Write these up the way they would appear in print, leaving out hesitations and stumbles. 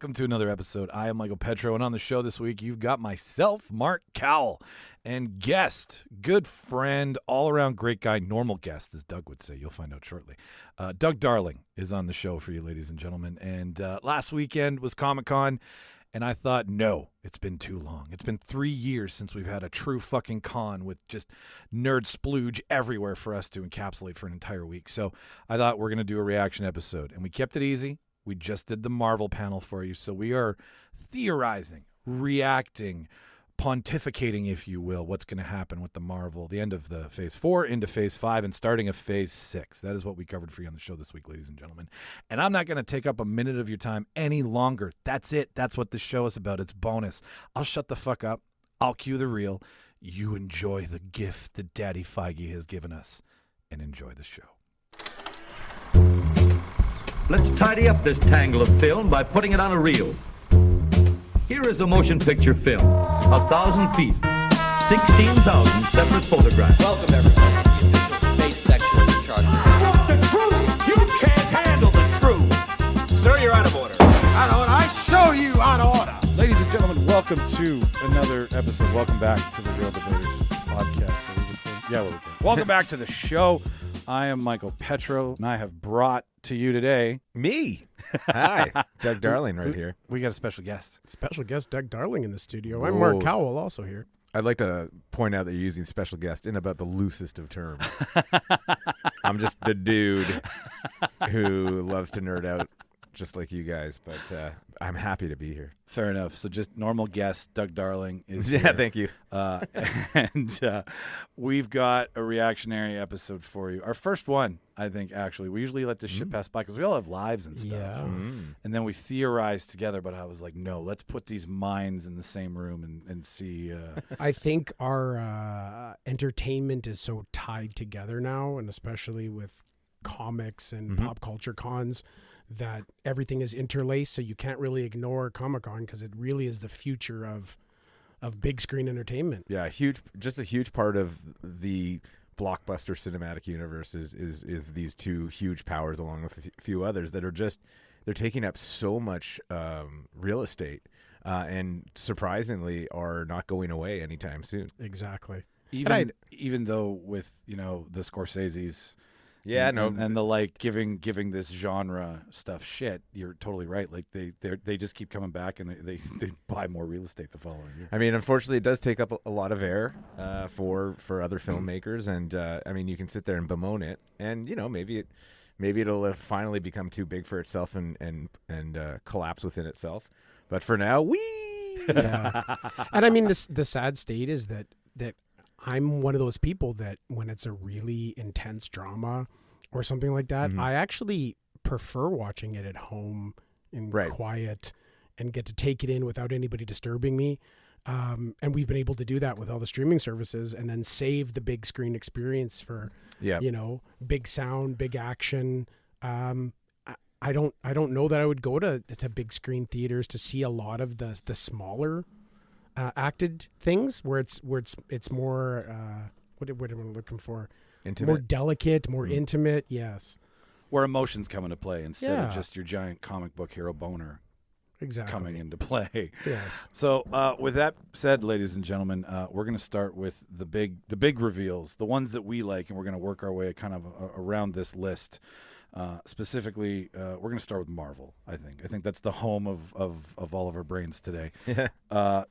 Welcome to another episode. I am Michael Petrow, and on the show this week, you've got myself, Mark Cowell, and guest, good friend, all-around great guy, normal guest, as Doug would say. You'll find out shortly. Doug Darling is on the show for you, ladies and gentlemen. And last weekend was Comic-Con, and I thought, no, it's been too long. It's been 3 years since we've had a true fucking con with just nerd splooge everywhere for us to encapsulate for an entire week. So I thought we're going to do a reaction episode, and we kept it easy. We just did the Marvel panel for you, so we are theorizing, reacting, pontificating, if you will, what's going to happen with the Marvel, the end of the Phase 4 into Phase 5 and starting of Phase 6. That is what we covered for you on the show this week, ladies and gentlemen. And I'm not going to take up a minute of your time any longer. That's it. That's what this show is about. It's bonus. I'll shut the fuck up. I'll cue the reel. You enjoy the gift that Daddy Feige has given us, and enjoy the show. Let's tidy up this tangle of film by putting it on a reel. Here is a motion picture film, 1,000 feet, 16,000 separate photographs. Welcome everyone to the official space section of the chart. What's the truth? You can't handle the truth. Sir, you're out of order. Out of order. I show you out of order. Ladies and gentlemen, welcome to another episode. Welcome back to the Real Debaters podcast. We're recording. Welcome back to the show. I am Michael Petrow, and I have brought to you today Me. Hi. Doug Darling right here. We got a special guest. Special guest Doug Darling in the studio. I'm Mark Cowell, also here. I'd like to point out that you're using special guest in about the loosest of terms. I'm just the dude who loves to nerd out just like you guys, but I'm happy to be here. Fair enough. So just normal guest, Doug Darling is Yeah, here. thank you. And we've got a reactionary episode for you. Our first one, I think, actually. We usually let this shit pass by because we all have lives and stuff. Yeah. And then we theorize together, but I was like, no, let's put these minds in the same room and see. I think our entertainment is so tied together now, and especially with comics and pop culture cons, that everything is interlaced, so you can't really ignore Comic-Con because it really is the future of big screen entertainment. Yeah, just a huge part of the blockbuster cinematic universe is these two huge powers, along with a few others that are they're taking up so much real estate, and surprisingly are not going away anytime soon. Exactly. Even though with the Scorsese's. Yeah, and the like giving this genre stuff shit. You're totally right. Like they just keep coming back and they buy more real estate the following year. I mean, unfortunately, it does take up a lot of air for other filmmakers, and I mean, you can sit there and bemoan it, and maybe it'll finally become too big for itself and collapse within itself. But for now, Yeah. And I mean, the sad state is that I'm one of those people that when it's a really intense drama or something like that, I actually prefer watching it at home in quiet and get to take it in without anybody disturbing me. And we've been able to do that with all the streaming services, and then save the big screen experience for, big sound, big action. I don't know that I would go to big screen theaters to see a lot of the smaller acted things where it's more what am I looking for? Intimate. More delicate, more intimate. Yes, where emotions come into play instead of just your giant comic book hero boner coming into play. Yes. So with that said, ladies and gentlemen, we're going to start with the big reveals, the ones that we like, and we're going to work our way kind of around this list. Specifically, we're going to start with Marvel. I think that's the home of all of our brains today.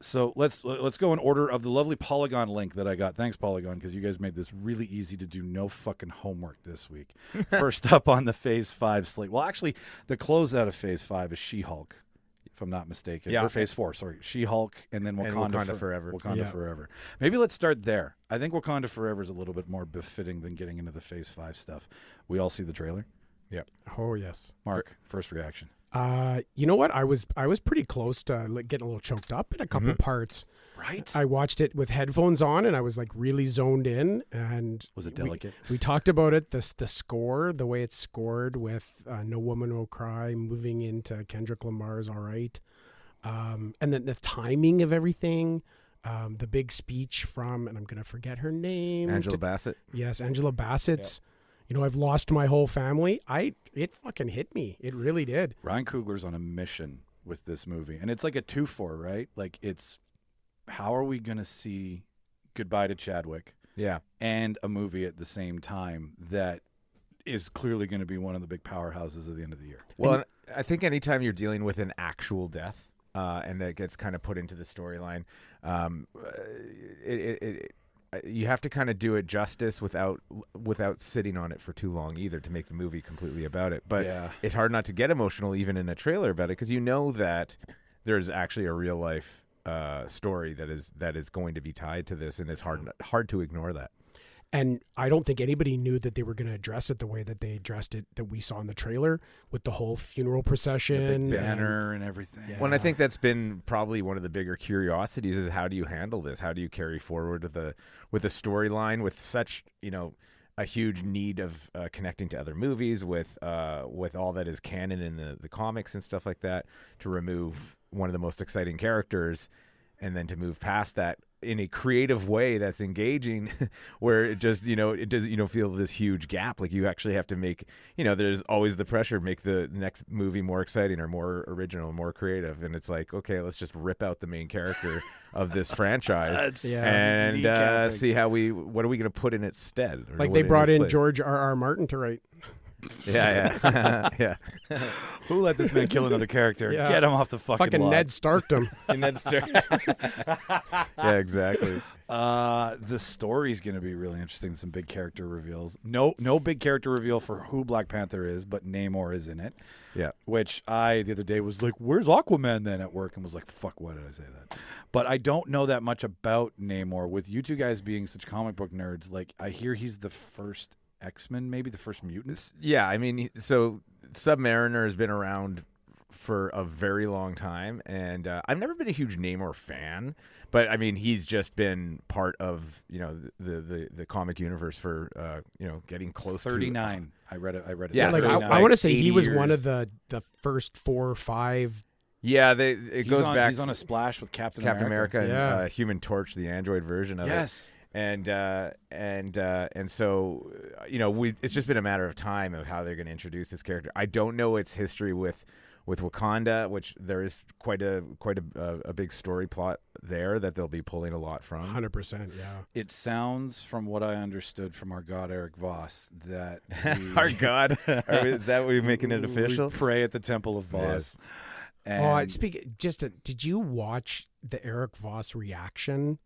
So let's go in order of the lovely Polygon link that I got. Thanks, Polygon, because you guys made this really easy to do no fucking homework this week. First up on the Phase 5 slate. Well, actually, the closeout of Phase 5 is She-Hulk, if I'm not mistaken. Yeah. Or Phase 4, sorry. She-Hulk and then Wakanda Forever. Wakanda Forever. Maybe let's start there. I think Wakanda Forever is a little bit more befitting than getting into the Phase 5 stuff. We all see the trailer. Yeah. Oh yes. Mark, first reaction. You know what? I was pretty close to getting a little choked up in a couple parts. Right. I watched it with headphones on, and I was like really zoned in. And Was it delicate? We talked about it. The score, the way it's scored with "No Woman No Cry" moving into Kendrick Lamar's "All Right," and then the timing of everything. The big speech from, and I'm gonna forget her name. Angela Bassett. Yes, Angela Bassett's. I've lost my whole family. It fucking hit me. It really did. Ryan Coogler's on a mission with this movie, and it's like a 2-for, right? Like, it's how are we going to see Goodbye to Chadwick Yeah. and a movie at the same time that is clearly going to be one of the big powerhouses at the end of the year. Well, I think anytime you're dealing with an actual death, and that gets kind of put into the storyline, you have to kind of do it justice without sitting on it for too long either to make the movie completely about it. But it's hard not to get emotional even in a trailer about it, because you know that there's actually a real life story that is going to be tied to this, and it's hard to ignore that. And I don't think anybody knew that they were going to address it the way that they addressed it that we saw in the trailer, with the whole funeral procession, the big banner and everything. Yeah. Well, and I think that's been probably one of the bigger curiosities is how do you handle this? How do you carry forward with a storyline with such, a huge need of connecting to other movies with all that is canon in the comics and stuff like that, to remove one of the most exciting characters and then to move past that in a creative way that's engaging, where it just, it does, feel this huge gap. Like you actually have to make, there's always the pressure to make the next movie more exciting or more original, more creative. And it's like, okay, let's just rip out the main character of this franchise and see what are we going to put in its stead? Like they brought in George R.R. Martin to write. Yeah. Yeah. Who let this man kill another character? Yeah. Get him off the fucking lot. Ned Starked him. Yeah, exactly. The story's going to be really interesting. Some big character reveals. No big character reveal for who Black Panther is, but Namor is in it. Yeah. Which I, the other day, was like, where's Aquaman then at work? And was like, fuck, why did I say that? But I don't know that much about Namor. With you two guys being such comic book nerds, like, I hear he's the first X-Men, maybe the first mutant. Yeah, I mean, so Submariner has been around for a very long time, and I've never been a huge Namor fan, but I mean, he's just been part of the comic universe for getting close 39. I read it. Yeah, like, so I want to say 80 he was years. one of the first 4 or 5. Yeah, it goes back. He's on a splash with Captain America and Yeah. Human Torch, the android version of it. Yes. And so it's just been a matter of time of how they're going to introduce this character. I don't know its history with Wakanda, which there is quite a big story plot there that they'll be pulling a lot from. 100%, yeah. It sounds, from what I understood from our god Eric Voss, that Our God, is that what you're making it official? We pray at the Temple of Voss. And did you watch the Eric Voss reaction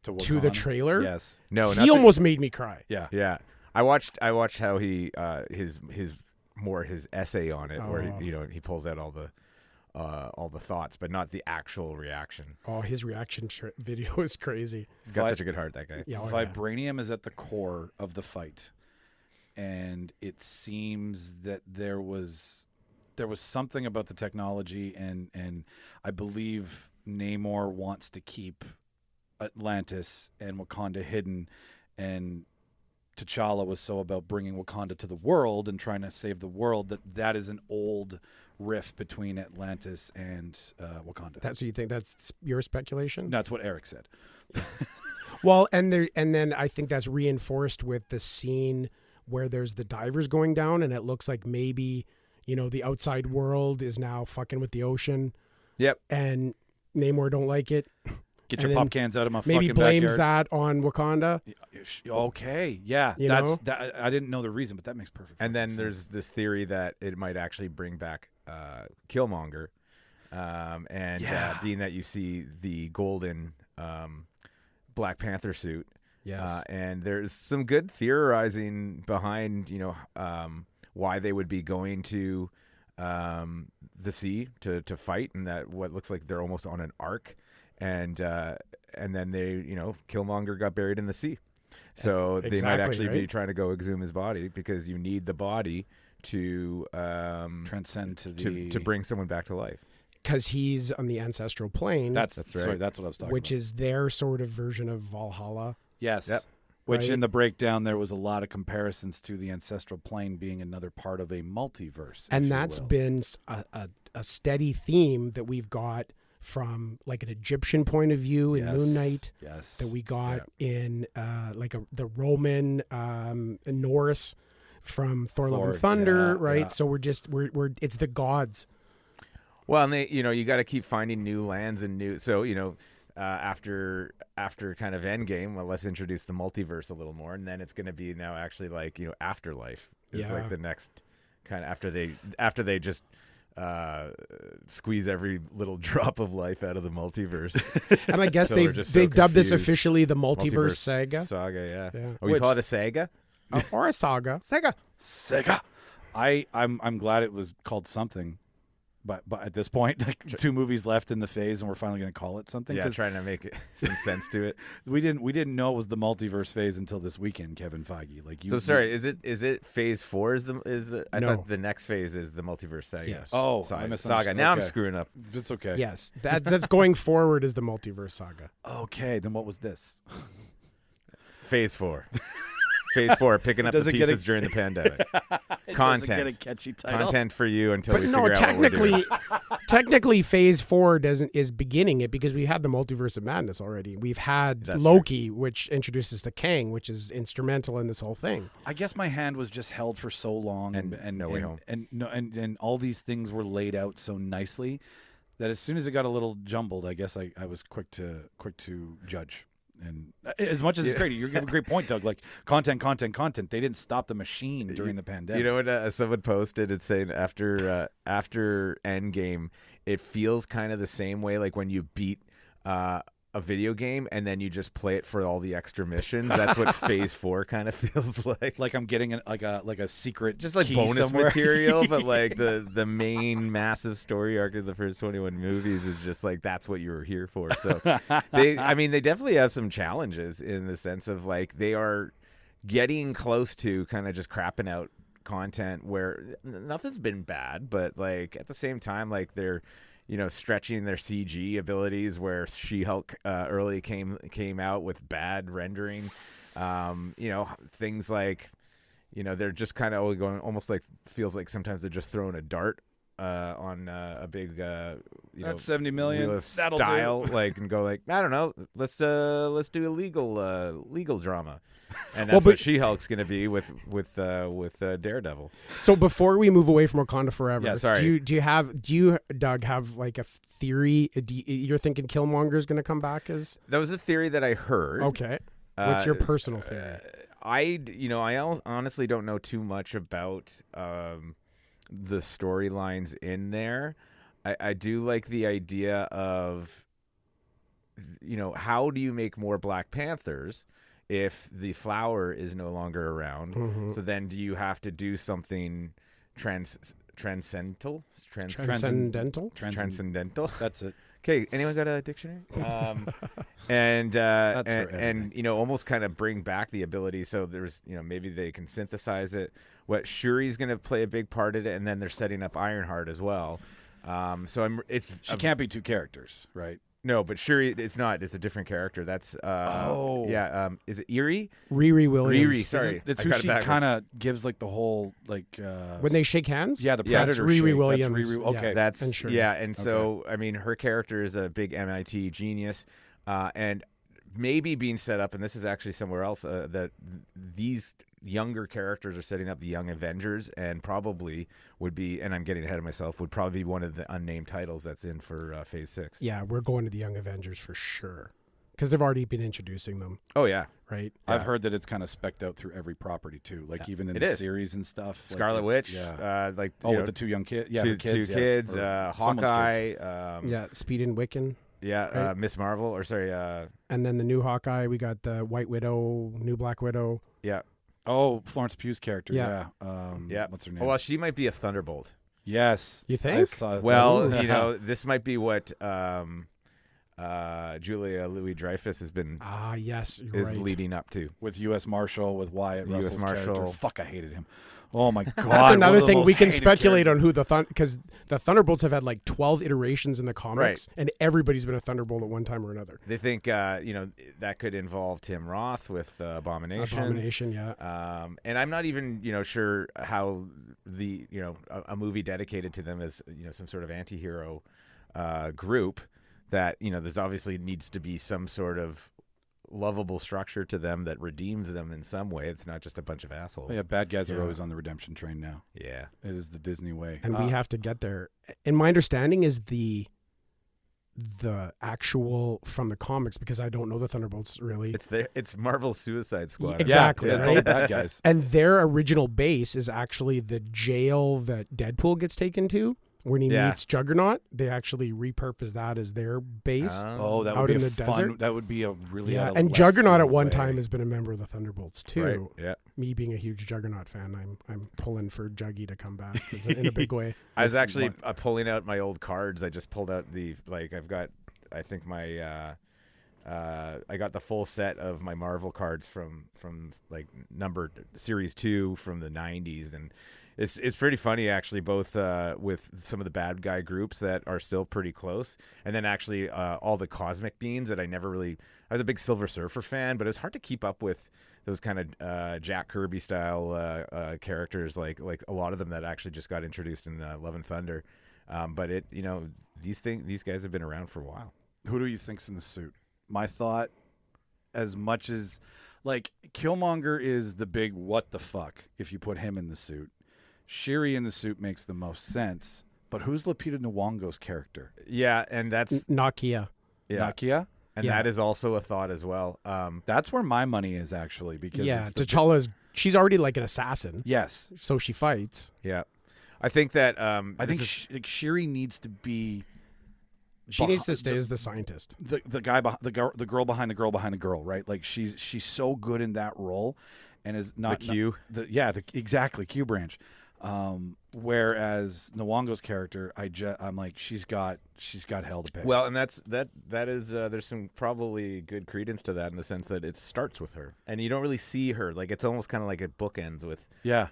to the Wakanda? trailer? Yes. No, He almost made me cry. Yeah. Yeah, I watched how he his essay on it, where he pulls out all the thoughts, but not the actual reaction. Oh, his reaction video is crazy. He's got such a good heart, that guy. Yeah, Vibranium is at the core of the fight, and it seems that there was something about the technology, and I believe Namor wants to keep Atlantis and Wakanda hidden, and T'Challa was so about bringing Wakanda to the world and trying to save the world that is an old rift between Atlantis and Wakanda. So you think that's your speculation? That's what Eric said. Well, and then I think that's reinforced with the scene where there's the divers going down, and it looks like maybe the outside world is now fucking with the ocean. Yep. And Namor don't like it. Get your pop cans out of my maybe fucking blames backyard. that on Wakanda. Okay, yeah, that. I didn't know the reason, but that makes perfect. And then sense. there's this theory that it might actually bring back Killmonger, being that you see the golden Black Panther suit. Yes. And there's some good theorizing behind why they would be going to the sea to fight, and that what looks like they're almost on an ark. And then they, Killmonger got buried in the sea. So they might actually be trying to go exhume his body, because you need the body to transcend to bring someone back to life. Because he's on the ancestral plane. That's right. Sorry, that's what I was talking which about. is their sort of version of Valhalla. Yes. Yep. Which Right? in the breakdown there was a lot of comparisons to the ancestral plane being another part of a multiverse. if And you that's will. been a steady theme that we've got from like an Egyptian point of view in Yes. Moon Knight, Yes. that we got in the Roman Norse from Thor: Love and Thunder, yeah, right? yeah. So we're it's the gods. Well, and you got to keep finding new lands and new. So after kind of Endgame, well, let's introduce the multiverse a little more, and then it's going to be now actually like Afterlife is like the next kind of after they just squeeze every little drop of life out of the multiverse. And I guess So they've dubbed this officially the multiverse saga. Saga, yeah. Yeah. Or we call it a saga. Or a saga. Sega. I'm glad it was called something. But at this point, like 2 movies left in the phase, and we're finally going to call it something. Yeah, trying to make some sense to it. We didn't know it was the multiverse phase until this weekend, Kevin Feige. Like you. So sorry, is it phase 4? I No. thought the next phase is the multiverse saga. Yes. Oh, I saga. misunderstood. Now I'm Okay. screwing up. It's okay. Yes, that's going forward is the multiverse saga. Okay, then what was this? Phase 4. Phase 4, picking up the doesn't get pieces during the pandemic. Content. Doesn't get a catchy title. Content for you until But we no, figure out what we're doing. technically, Phase 4 is beginning it because we had the Multiverse of Madness already. We've had That's Loki, which introduces to Kang, which is instrumental in this whole thing. I guess my hand was just held for so long, And No Way Home. and all these things were laid out so nicely that as soon as it got a little jumbled, I guess I was quick to judge. And as much as it's great, you have a great point, Doug. Like content. They didn't stop the machine during the pandemic. You know what someone posted? It's saying after Endgame, it feels kind of the same way like when you beat a video game and then you just play it for all the extra missions. That's what Phase 4 kind of feels like. Like I'm getting like a secret, Just like key bonus somewhere. material, but like the main massive story arc of the first 21 movies is just like that's what you were here for. So they definitely have some challenges in the sense of like they are getting close to kind of just crapping out content where nothing's been bad, but like at the same time like they're stretching their CG abilities where She-Hulk early came out with bad rendering. Things like, they're just kind of going almost like feels like sometimes they're just throwing a dart on a big, That's $70 million. wheel of That'll style, do. like and go like I don't know, let's do a legal drama. And Well, that's but- what She-Hulk's going to be with Daredevil. So before we move away from Wakanda Forever, Yeah, sorry. do you, Doug, have like a theory? You're thinking Killmonger is going to come back as That was a theory that I heard. okay? What's your personal theory? I honestly don't know too much about the storylines in there. I do like the idea of, how do you make more Black Panthers if the flower is no longer around? Mm-hmm. So then do you have to do something transcendental? Transcendental? That's it. Okay, anyone got a dictionary? And That's for and editing. almost kind of bring back the ability. So there's maybe they can synthesize it. What Shuri's going to play a big part in it, and then they're setting up Ironheart as well. So She can't be 2 characters, right? no, but Shuri it's not. It's a different character. That's is it Eerie? Riri Williams. Riri, sorry, It's I who got it she backwards. kind of gives like the whole like When they shake hands, yeah, the Yeah, predator that's Riri shake. Williams. That's Riri, Yeah. okay, That's And Shuri. yeah, and so I mean, her character is a big MIT genius, and maybe being set up, and this is actually somewhere else that these younger characters are setting up the Young Avengers, and probably would be, and I'm getting ahead of myself, would probably be one of the unnamed titles that's in for Phase 6. yeah, we're going to the Young Avengers for sure because they've already been introducing them, Oh yeah, right? I've heard that it's kind of specced out through every property too, like even in It the is. series and stuff. Like Scarlet it's- Witch, yeah. like With the 2 young kids, yeah, two her kids, yes, kids, or someone's Hawkeye, kids. Yeah, Speed and Wiccan, right? Miss Marvel, or sorry, and then the new Hawkeye. We got the White Widow, new Black Widow. yeah, Oh, Florence Pugh's character, Yeah. yeah. What's her name? Oh, well, she might be a Thunderbolt. Yes, You I think? saw that. Well, That's- this might be what Julia Louis-Dreyfus has been Yes, you're is right. leading up to. with U.S. Marshal, with Wyatt U.S. Russell's Marshal. character. Fuck, I hated him. Oh my god, That's another one of the thing most we can hated speculate characters. on who because the Thunderbolts have had like 12 iterations in the comics, and everybody's been a Thunderbolt at one time or another. They think that could involve Tim Roth with Abomination. Abomination, yeah. And I'm not even sure how the a movie dedicated to them as some sort of anti-hero group that there's obviously needs to be some sort of lovable structure to them that redeems them in some way. It's not just a bunch of assholes. Yeah, bad guys are always on the redemption train now. Yeah. It is the Disney way. And we have to get there. And my understanding is the actual from the comics, because I don't know the Thunderbolts really. It's Marvel's Suicide Squad. Exactly. Yeah, it's all the bad guys. And their original base is actually the jail that Deadpool gets taken to when he meets Juggernaut. They actually repurpose that as their base. Oh, that out would be in a the fun. desert. That would be a really Yeah, out of and left Juggernaut field at one way. time has been a member of the Thunderbolts too. Right. Yeah. Me being a huge Juggernaut fan, I'm pulling for Juggy to come back in a big way. I was actually pulling out my old cards. I just pulled out I've got, I think my, I got the full set of my Marvel cards from like number series 2 from the 90s, and it's pretty funny actually, both with some of the bad guy groups that are still pretty close, and then actually all the cosmic beings that I was a big Silver Surfer fan, but it was hard to keep up with those kind of Jack Kirby style characters, like a lot of them that actually just got introduced in Love and Thunder. But these guys have been around for a while. Who do you think's in the suit? My thought, as much as like Killmonger is the big what the fuck if you put him in the suit. Shiri in the suit makes the most sense, but who's Lupita Nyong'o's character? Yeah, and that's Nakia. Nakia? and that is also a thought as well. That's where my money is actually, because it's T'Challa's she's already like an assassin. yes. So she fights. Yeah, I think that I think Shiri needs to be. She needs to stay as the scientist. The guy, the girl behind the girl behind the girl, right? Like she's so good in that role, and is not the Q. Exactly Q branch. Whereas Nwongo's character, I'm like she's got hell to pay. Well, and that is there's some probably good credence to that in the sense that it starts with her, and you don't really see her. Like it's almost kind of like it bookends with. Yeah.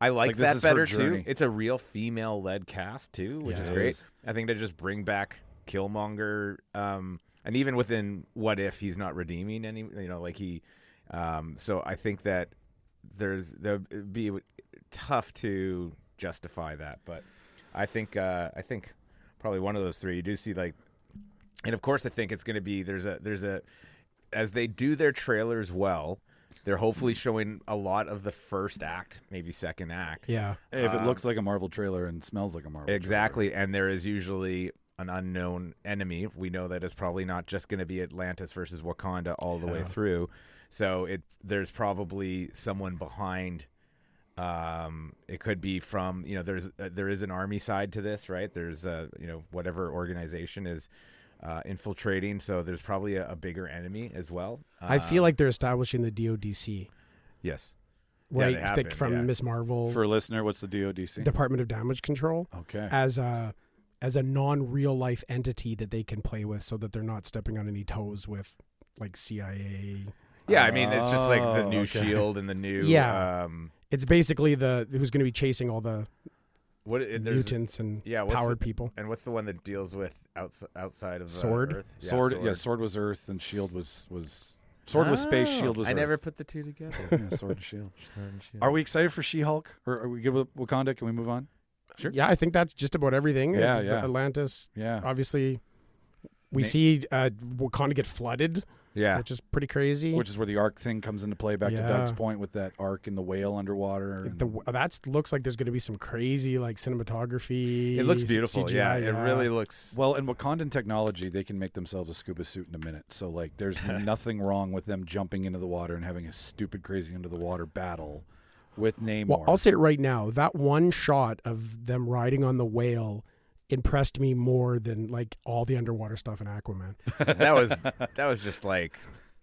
I like this that is her better journey. too. It's a real female-led cast too, which is it great. is. I think they just bring back Killmonger, and even within What If, he's not redeeming any. Like he. So I think that there'd be tough to justify that, but I think probably one of those three. You do see like, and of course I think it's going to be there's a as they do their trailers well. They're hopefully showing a lot of the first act, maybe second act. Yeah. If it looks like a Marvel trailer and smells like a Marvel exactly, and there is usually an unknown enemy. We know that it's probably not just going to be Atlantis versus Wakanda all the way through. So there's probably someone behind. It could be from there is an army side to this, right? There's whatever organization is infiltrating, so there's probably a bigger enemy as well. I feel like they're establishing the DODC. Yes. Right, Yeah, they have from been, yeah. Miss Marvel, For a listener, what's the DODC? Department of Damage Control, Okay. as a non-real life entity that they can play with, so that they're not stepping on any toes with like CIA. Yeah, I mean it's just like the new okay. Shield and the new It's basically who's going to be chasing all the there's mutants and powered people. And what's the one that deals with outside of Sword? Earth? Yeah, Sword was Earth and Shield was Sword was space, Shield was I Earth. never put the two together. Yeah, Sword and Shield. Are we excited for She-Hulk, or are we good with Wakanda? Can we move on? Sure. Yeah, I think that's just about everything. Yeah, It's Atlantis. Yeah. Obviously, we see Wakanda get flooded. Yeah. Which is pretty crazy. Which is where the arc thing comes into play. Back to Yeah. Doug's point with that arc and the whale underwater. And That looks like there's going to be some crazy like cinematography. It looks beautiful. CGI, It really looks. well, in Wakandan technology, they can make themselves a scuba suit in a minute. So like, there's nothing wrong with them jumping into the water and having a stupid, crazy under the water battle with Namor. Well, I'll say it right now. That one shot of them riding on the whale impressed me more than like all the underwater stuff in Aquaman. that was just like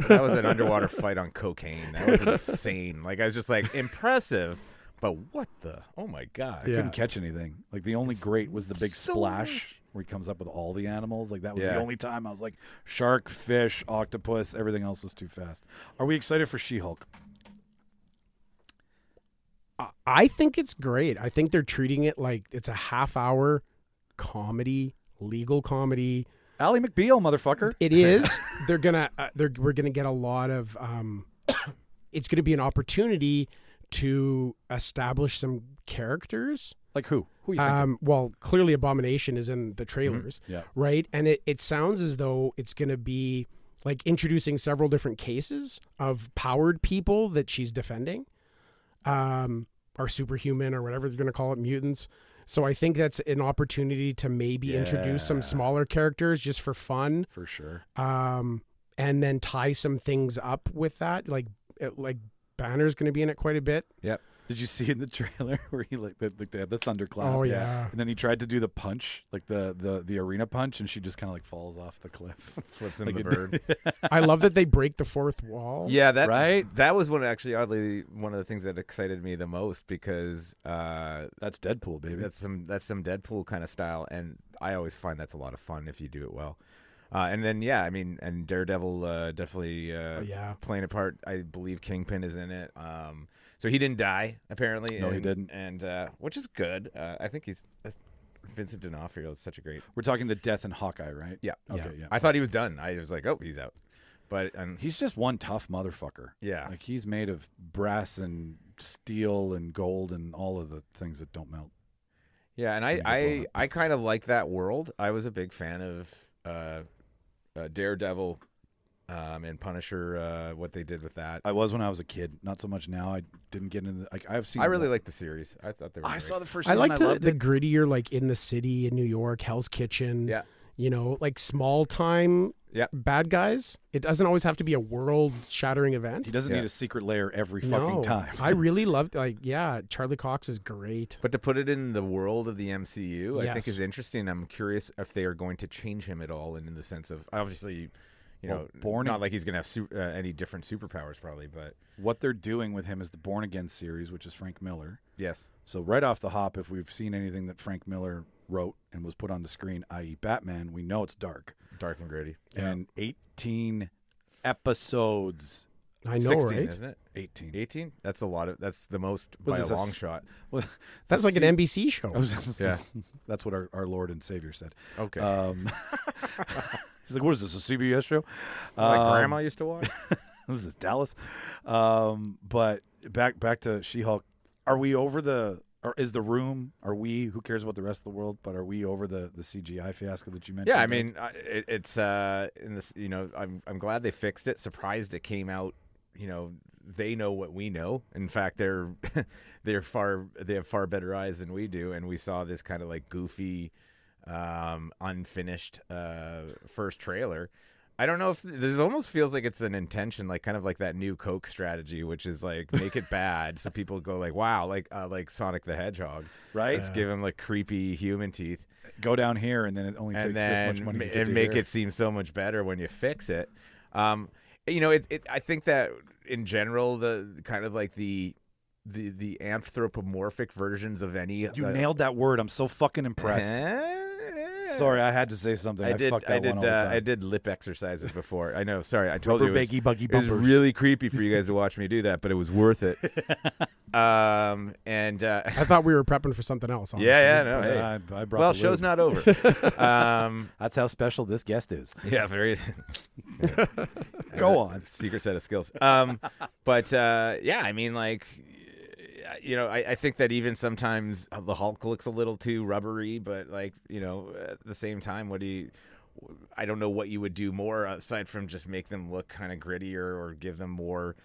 that was an underwater fight on cocaine. That was insane. Like I was just like impressive, but what the? Oh my god! I couldn't catch anything. Like the only great was the big splash where he comes up with all the animals. Like that was the only time I was like shark, fish, octopus. Everything else was too fast. Are we excited for She-Hulk? I think it's great. I think they're treating it like it's a half-hour comedy, legal comedy. Ally McBeal, motherfucker. It is. We're gonna get a lot of. It's gonna be an opportunity to establish some characters. Like who? Who you thinking? Well, clearly Abomination is in the trailers, Yeah. right? And it sounds as though it's gonna be like introducing several different cases of powered people that she's defending, or superhuman or whatever they're going to call it, mutants. So I think that's an opportunity to maybe introduce some smaller characters just for fun. For sure. And then tie some things up with that. Like Banner's going to be in it quite a bit. Yep. Did you see in the trailer where he they had the thunderclap? Oh yeah. And then he tried to do the punch, like the arena punch, and she just kind of like falls off the cliff, Flips into like the bird. I love that they break the fourth wall. Yeah, that Right? That was oddly one of the things that excited me the most because That's Deadpool, baby. that's some Deadpool kind of style, and I always find that's a lot of fun if you do it well. And then and Daredevil definitely playing a part. I believe Kingpin is in it. So he didn't die apparently. No, he didn't, and which is good. I think Vincent D'Onofrio is such a great. We're talking the death in Hawkeye, right? Yeah. Okay. Yeah. I thought he was done. I was like, oh, he's out. But He's just one tough motherfucker. Yeah. Like he's made of brass and steel and gold and all of the things that don't melt. yeah, and you get blown I kind of like that world. I was a big fan of Daredevil and Punisher. What they did with that. I was when I was a kid. Not so much now. I didn't get into. I've seen. I really like the series. I thought they were. I great. saw the first I season. like I loved the it. grittier, like in the city in New York, Hell's Kitchen. Yeah. You know, like small time bad guys. It doesn't always have to be a world shattering event. He doesn't Yeah. need a secret layer every No, fucking time. I really loved Charlie Cox is great. But to put it in the world of the MCU, I think Yes. is interesting. I'm curious if they are going to change him at all, and in the sense of obviously, Born not like he's going to have any different superpowers, probably, but What they're doing with him is the Born Again series, which is Frank Miller. yes, So right off the hop, if we've seen anything that Frank Miller wrote and was put on the screen, i.e. Batman, we know it's dark. dark and gritty. And 18 episodes. I know, 16, right? isn't it? 18. 18? That's a lot of. That's the most Was by a this a long s- shot. Well, That's like an NBC show. Yeah. That's what our Lord and Savior said. Okay. He's like, what is this, a CBS show? Like Grandma used to watch. This is Dallas. But back to She-Hulk. Are we over or is the room, who cares about the rest of the world, but are we over the CGI fiasco that you mentioned? Yeah, I mean, it's in this. I'm glad they fixed it. Surprised it came out. They know what we know. In fact, they have far better eyes than we do, and we saw this kind of like goofy, unfinished first trailer. I don't know if this almost feels like it's an intention, like kind of like that new Coke strategy, which is like make it bad so people go like, wow, like Sonic the Hedgehog, right? Let's give him like creepy human teeth. Go down here, and then it only takes And this then much money to get and to make here. it seem so much better when you fix it. I think that in general, the kind of like the anthropomorphic versions of any You nailed that word. I'm so fucking impressed. Sorry, I had to say something. I fucked that one all the time. I did lip exercises before. I know. Sorry, I told Rubber you baggy buggy it was bumpers. really creepy for you guys to watch me do that, but it was worth it. I thought we were prepping for something else. Honestly. no. Hey. I brought Well, the show's lube. not over. That's how special this guest is. Yeah, very. Go on. Secret set of skills. I mean, like, I think that even sometimes the Hulk looks a little too rubbery, but like, at the same time, I don't know what you would do more aside from just make them look kind of grittier or give them more,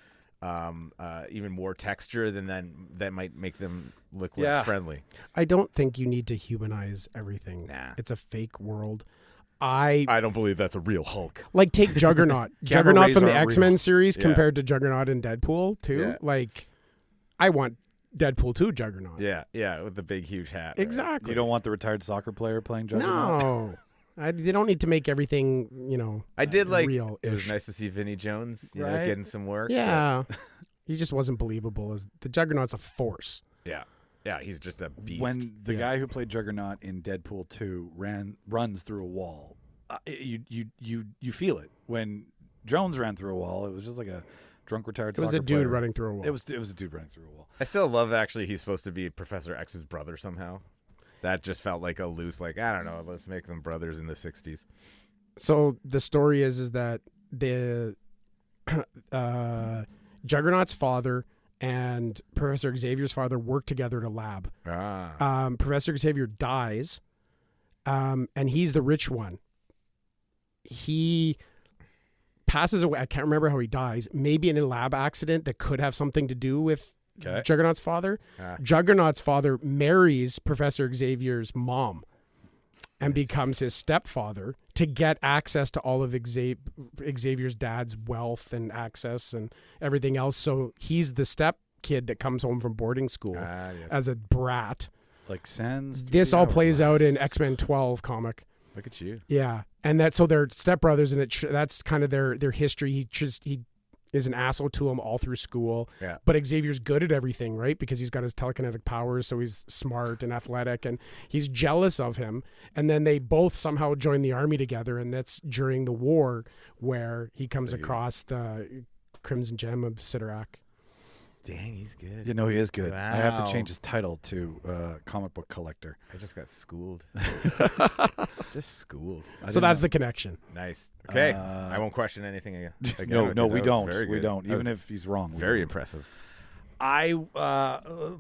even more texture that might make them look less friendly. I don't think you need to humanize everything. Nah. It's a fake world. I don't believe that's a real Hulk. like take Juggernaut. Gamma Juggernaut rays from the aren't X-Men real. series Yeah. compared to Juggernaut in Deadpool too. Yeah. Like, I want Deadpool 2 Juggernaut. Yeah, with the big, huge hat. right? Exactly. You don't want the retired soccer player playing Juggernaut? No. They don't need to make everything, I did like. real. It was nice to see Vinnie Jones, Right. getting some work. Yeah. He just wasn't believable as the Juggernaut's a force. Yeah, he's just a beast. When the guy who played Juggernaut in Deadpool 2 runs through a wall, you feel it. When Jones ran through a wall, it was just like a drunk retired It was soccer a dude player. running through a wall. It was a dude running through a wall. I still love actually he's supposed to be Professor X's brother somehow. That just felt like a loose, like, I don't know, let's make them brothers in the 60s. So the story is that the Juggernaut's father and Professor Xavier's father work together to lab. Professor Xavier dies, and he's the rich one. He passes away. I can't remember how he dies. Maybe in a lab accident that could have something to do with Okay. Juggernaut's father. Juggernaut's father marries Professor Xavier's mom and becomes his stepfather to get access to all of Xavier's dad's wealth and access and everything else. So he's the step kid that comes home from boarding school Yes. as a brat. Like Sans. This all plays out in X-Men 12 comic. Look at you. Yeah, and so they're stepbrothers, and that's kind of their history. He is an asshole to him all through school. Yeah. But Xavier's good at everything, right? Because he's got his telekinetic powers, so he's smart and athletic, and he's jealous of him. And then they both somehow join the army together, and that's during the war where he comes across the Crimson Gem of Sidorak. Dang, he's good. You know he is good. I have to Wow. change his title to comic book collector. I just got schooled. Just schooled. So that's the connection. Nice. Okay. I won't question anything again. No, with no, you. we That was don't. very We good. don't. That Even was if he's wrong. we very don't. impressive. I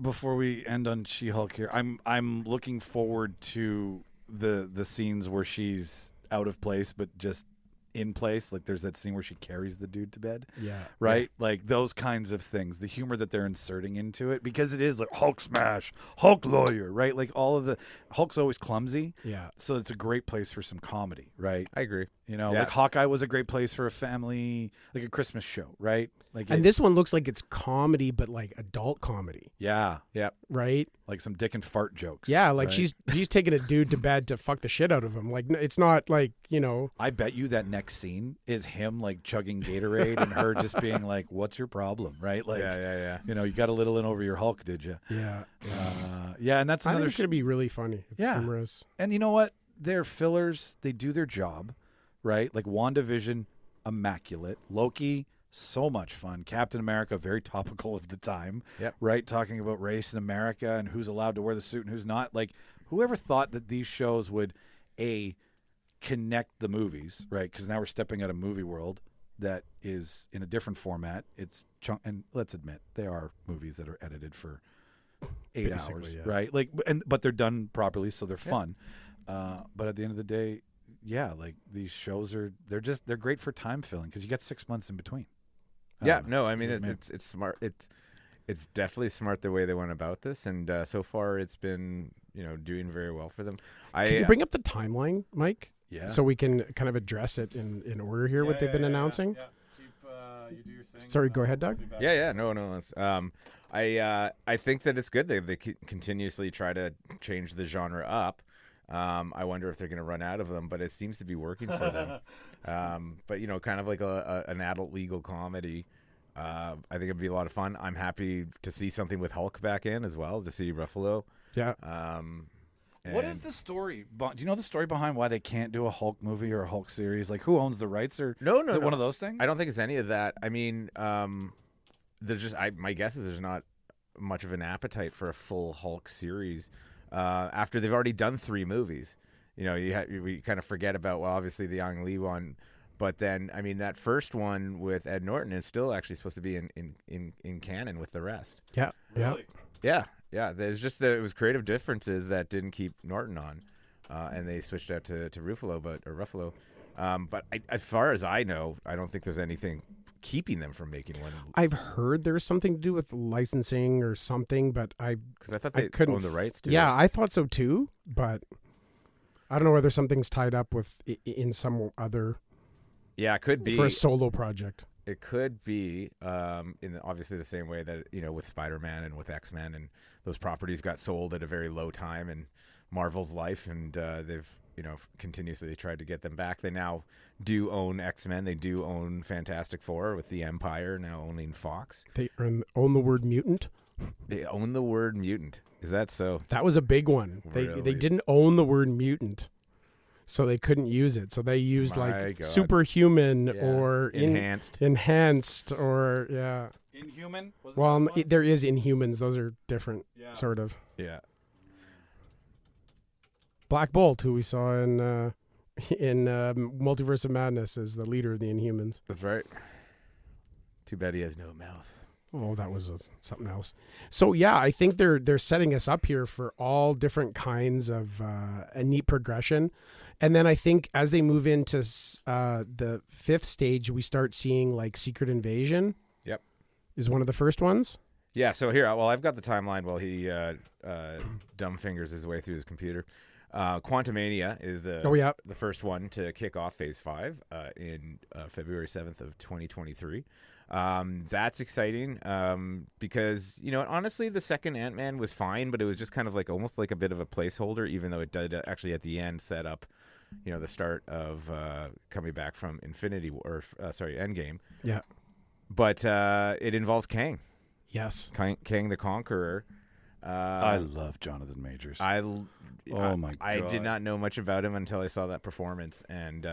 before we end on She-Hulk here, I'm looking forward to the scenes where she's out of place but just in place. Like there's that scene where she carries the dude to bed. Yeah. Right? Like those kinds of things. The humor that they're inserting into it, because it is like Hulk smash, Hulk lawyer, right? Like all of the Hulk's always clumsy. Yeah. So it's a great place for some comedy, right? I agree. You know, Yeah. like Hawkeye was a great place for a family, like a Christmas show, right? Like And this one looks like it's comedy, but like adult comedy, yeah, right? like some dick and fart jokes. Yeah, like right? she's taking a dude to bed to fuck the shit out of him. Like it's not like, you know. I bet you that next scene is him like chugging Gatorade and her just being like, "What's your problem?" Right? Like, Yeah. you know, you got a little in over your Hulk, did you? Yeah. Yeah, and that's I think another. it's gonna be really funny. It's Yeah. humorous. And you know what? They're fillers. They do their job, right? Like WandaVision, immaculate. Loki, so much fun. Captain America, very topical of the time. Yep. Right? Talking about race in America and who's allowed to wear the suit and who's not. Like, whoever thought that these shows would, connect the movies, right? Because now we're stepping out of movie world that is in a different format. It's and let's admit, they are movies that are edited for 8 Basically, hours, yeah. right? Like, but they're done properly, so they're fun. But at the end of the day, yeah, like these shows they're great for time filling because you got 6 months in between. Yeah. No, I mean Just it's smart. It's definitely smart the way they went about this, and so far it's been doing very well for them. Can you bring up the timeline, Mike? Yeah. So we can kind of address it in order here, what they've been announcing. Yeah. Keep, you do your thing. Sorry, go ahead, Doug. Yeah. No. It's, I think that it's good. They continuously try to change the genre up. I wonder if they're going to run out of them, but it seems to be working for them. But kind of like an adult legal comedy. I think it'd be a lot of fun. I'm happy to see something with Hulk back in as well, to see Ruffalo. Yeah. What is the story? Do you know the story behind why they can't do a Hulk movie or a Hulk series? Like, who owns the rights? Or No, is it one of those things? I don't think it's any of that. I mean, there's just my guess is there's not much of an appetite for a full Hulk series after they've already done 3 movies. We kind of forget about, well, obviously the Ang Lee one, but then I mean that first one with Ed Norton is still actually supposed to be in canon with the rest. Yeah. Really? Yeah. There's just that it was creative differences that didn't keep Norton on, and they switched out to Ruffalo. But as far as I know, I don't think there's anything keeping them from making one. I've heard there's something to do with licensing or something, but Because I thought I they couldn't owned the rights to Yeah, it. I thought so too, but I don't know whether something's tied up with in some other Yeah, it could be. for a solo project. It could be obviously the same way that with Spider-Man and with X-Men, and those properties got sold at a very low time in Marvel's life, and they've continuously tried to get them back. They now do own X-Men. They do own Fantastic Four with the Empire now owning Fox. They own the word mutant. They own the word mutant. Is that so? That was a big one. They Really? didn't own the word mutant, so they couldn't use it. So they used My like God. superhuman Yeah. or enhanced or yeah. Inhuman? Well, there is Inhumans. Those are different, sort of. Yeah. Black Bolt, who we saw in Multiverse of Madness, as the leader of the Inhumans. That's right. Too bad he has no mouth. Oh, that was something else. So yeah, I think they're setting us up here for all different kinds of a neat progression, And then I think as they move into the 5th stage, we start seeing like Secret Invasion. Yep. Is one of the first ones. Yeah, so here, well, I've got the timeline while he dumb fingers his way through his computer. Quantumania is the first one to kick off Phase 5 in February 7th of 2023. That's exciting because, you know, honestly, the second Ant-Man was fine, but it was just kind of like almost like a bit of a placeholder, even though it did actually at the end set up, you know, the start of coming back from Endgame. Yeah. But it involves Kang. Yes. Kang the Conqueror. I love Jonathan Majors. Oh my God. I did not know much about him until I saw that performance, and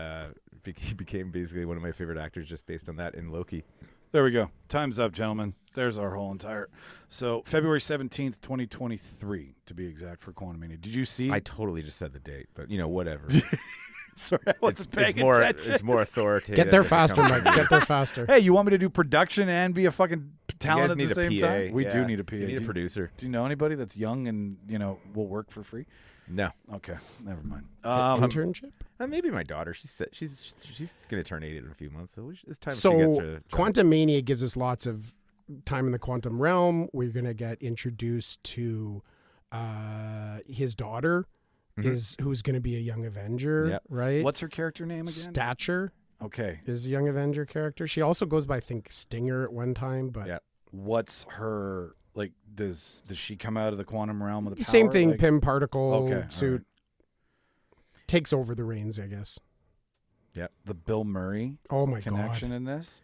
he became basically one of my favorite actors just based on that in Loki. There we go. Time's up, gentlemen. There's our whole entire. So February 17th, 2023, to be exact, for Quantumania. Did you see? I totally just said the date, but you know, whatever. Sorry, I wasn't paying attention. It's more authoritative. Get there faster, Mike. Get there faster. Hey, you want me to do production and be a fucking talent at need the same PA. time? We Yeah. do need a PA. You need a producer. Do you know anybody that's young and, you know, will work for free? No. Okay, never mind. Internship? Maybe my daughter. She's going to turn 8 in a few months, so it's time she gets So her job. Quantumania gives us lots of time in the quantum realm. We're going to get introduced to his daughter, who's going to be a young Avenger, Yep. right? What's her character name again? Stature Okay. is a young Avenger character. She also goes by, I think, Stinger at one time, but Yeah. What's her, like, does she come out of the quantum realm with a power? same thing. Like, Pym particle Okay, all suit right. takes over the reins, I guess. The Bill Murray Oh my connection in this.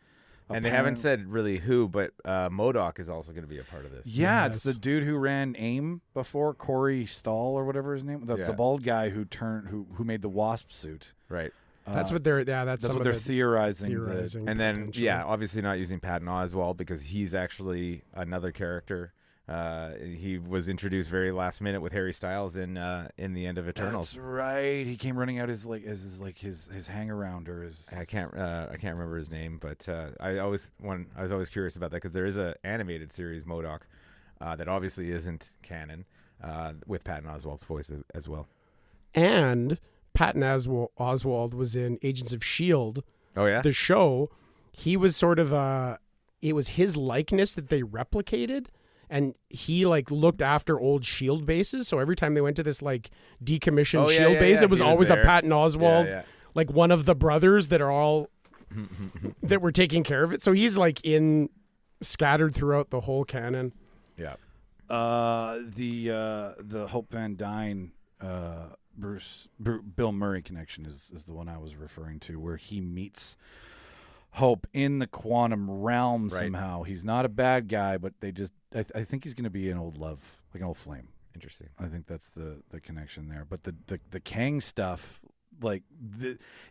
And they haven't Apparent- said really who, but MODOK is also going to be a part of this. Yeah, it's the Yes. dude who ran AIM before, Corey Stahl or whatever his name. The Yeah. bald guy who made the Wasp suit. Right. That's what they're. Yeah, that's That's some what of they're the theorizing. theorizing. And then, potentially. yeah, obviously not using Patton Oswalt because he's actually another character. He was introduced very last minute with Harry Styles in the end of Eternals. That's right. He came running out his hang around or his. I can't remember his name, but I was always curious about that because there is an animated series MODOK that obviously isn't canon with Patton Oswalt's voice as well. And Patton Oswalt was in Agents of S.H.I.E.L.D., Oh yeah, the show. He was sort of it was his likeness that they replicated, and he like looked after old S.H.I.E.L.D. bases. So every time they went to this like decommissioned S.H.I.E.L.D. base, it was he was always there. a Patton Oswalt, Yeah. like one of the brothers that are all that were taking care of it. So he's like scattered throughout the whole canon. Yeah. The Hope Van Dyne Bill Murray connection is the one I was referring to, where he meets Hope in the quantum realm somehow. He's not a bad guy, but they just I think he's going to be an old love, like an old flame. Interesting. I think that's the connection there. But the Kang stuff, like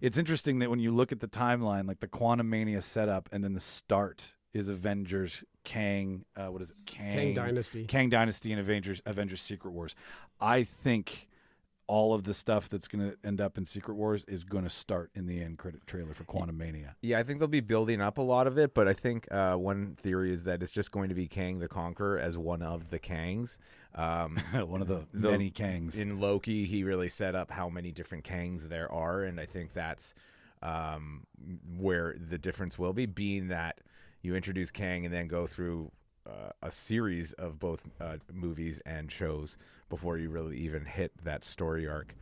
it's interesting that when you look at the timeline, like the Quantumania setup, and then the start is Avengers, Kang. What is it? Kang Dynasty. Kang Dynasty, and Avengers Secret Wars. I think all of the stuff that's going to end up in Secret Wars is going to start in the end credit trailer for Quantumania. Yeah, I think they'll be building up a lot of it, but I think one theory is that it's just going to be Kang the Conqueror as one of the Kangs. One of the many Kangs. In Loki, he really set up how many different Kangs there are, and I think that's where the difference will be, being that you introduce Kang and then go through a series of both movies and shows before you really even hit that story arc.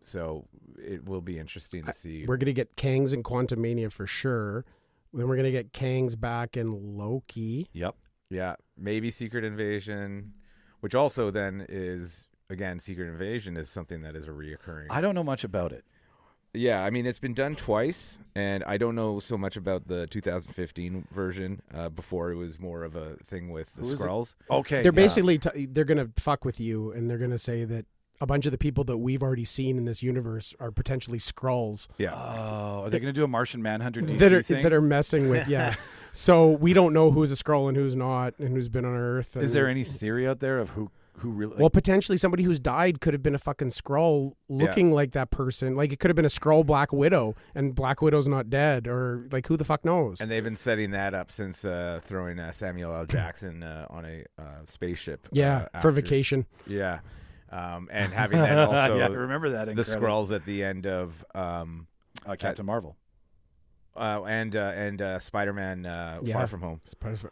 So it will be interesting to see. We're going to get Kangs in Quantumania for sure. Then we're going to get Kangs back in Loki. Yep. Yeah, maybe Secret Invasion, which also then is, again, Secret Invasion is something that is a reoccurring. I don't know much about it. Yeah, I mean, it's been done twice, and I don't know so much about the 2015 version. Before it was more of a thing with the Who is it? Skrulls. Okay. They're basically they're going to fuck with you, and they're going to say that a bunch of the people that we've already seen in this universe are potentially Skrulls Yeah. Oh, are they going to do a Martian Manhunter DC thing? that are messing with So we don't know who's a Skrull and who's not, and who's been on Earth. Is there any theory out there of who really? Well, potentially somebody who's died could have been a fucking Skrull looking like that person. Like it could have been a Skrull Black Widow, and Black Widow's not dead, or like who the fuck knows? And they've been setting that up since throwing Samuel L. Jackson on a spaceship. For after- vacation. Yeah. and having then also yeah, I remember that. the Skrulls at the end of Captain Marvel. And Spider-Man Far From Home.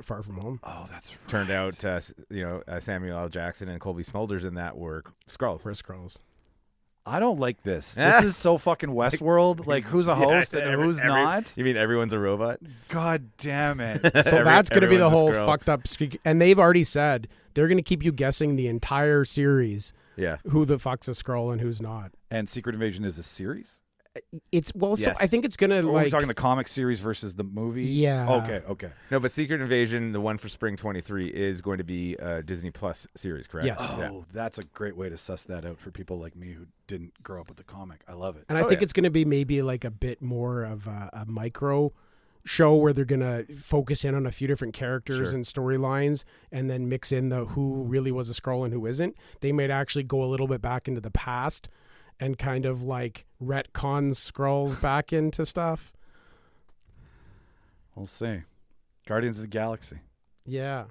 Far From Home. Oh, that's right. Turned out, Samuel L. Jackson and Colby Smulders in that were Skrulls. We're Skrulls. I don't like this. This is so fucking Westworld. Like, who's a host and who's not? You mean everyone's a robot? God damn it. So that's going to be the everyone's a whole Skrull. fucked up. And they've already said they're going to keep you guessing the entire series. Yeah. Who the fuck's a Skrull and who's not. And Secret Invasion is a series? It's so Yes. I think it's going to We're talking the comic series versus the movie? Yeah. Okay. No, but Secret Invasion, the one for Spring 23, is going to be a Disney Plus series, correct? Yes. Oh, Yeah. that's a great way to suss that out for people like me who didn't grow up with the comic. I love it. And I think it's going to be maybe like a bit more of a micro show where they're going to focus in on a few different characters Sure. and storylines and then mix in the who really was a Skrull and who isn't. They might actually go a little bit back into the past and kind of like retcon Skrulls back into stuff. We'll see. Guardians of the Galaxy. Yeah.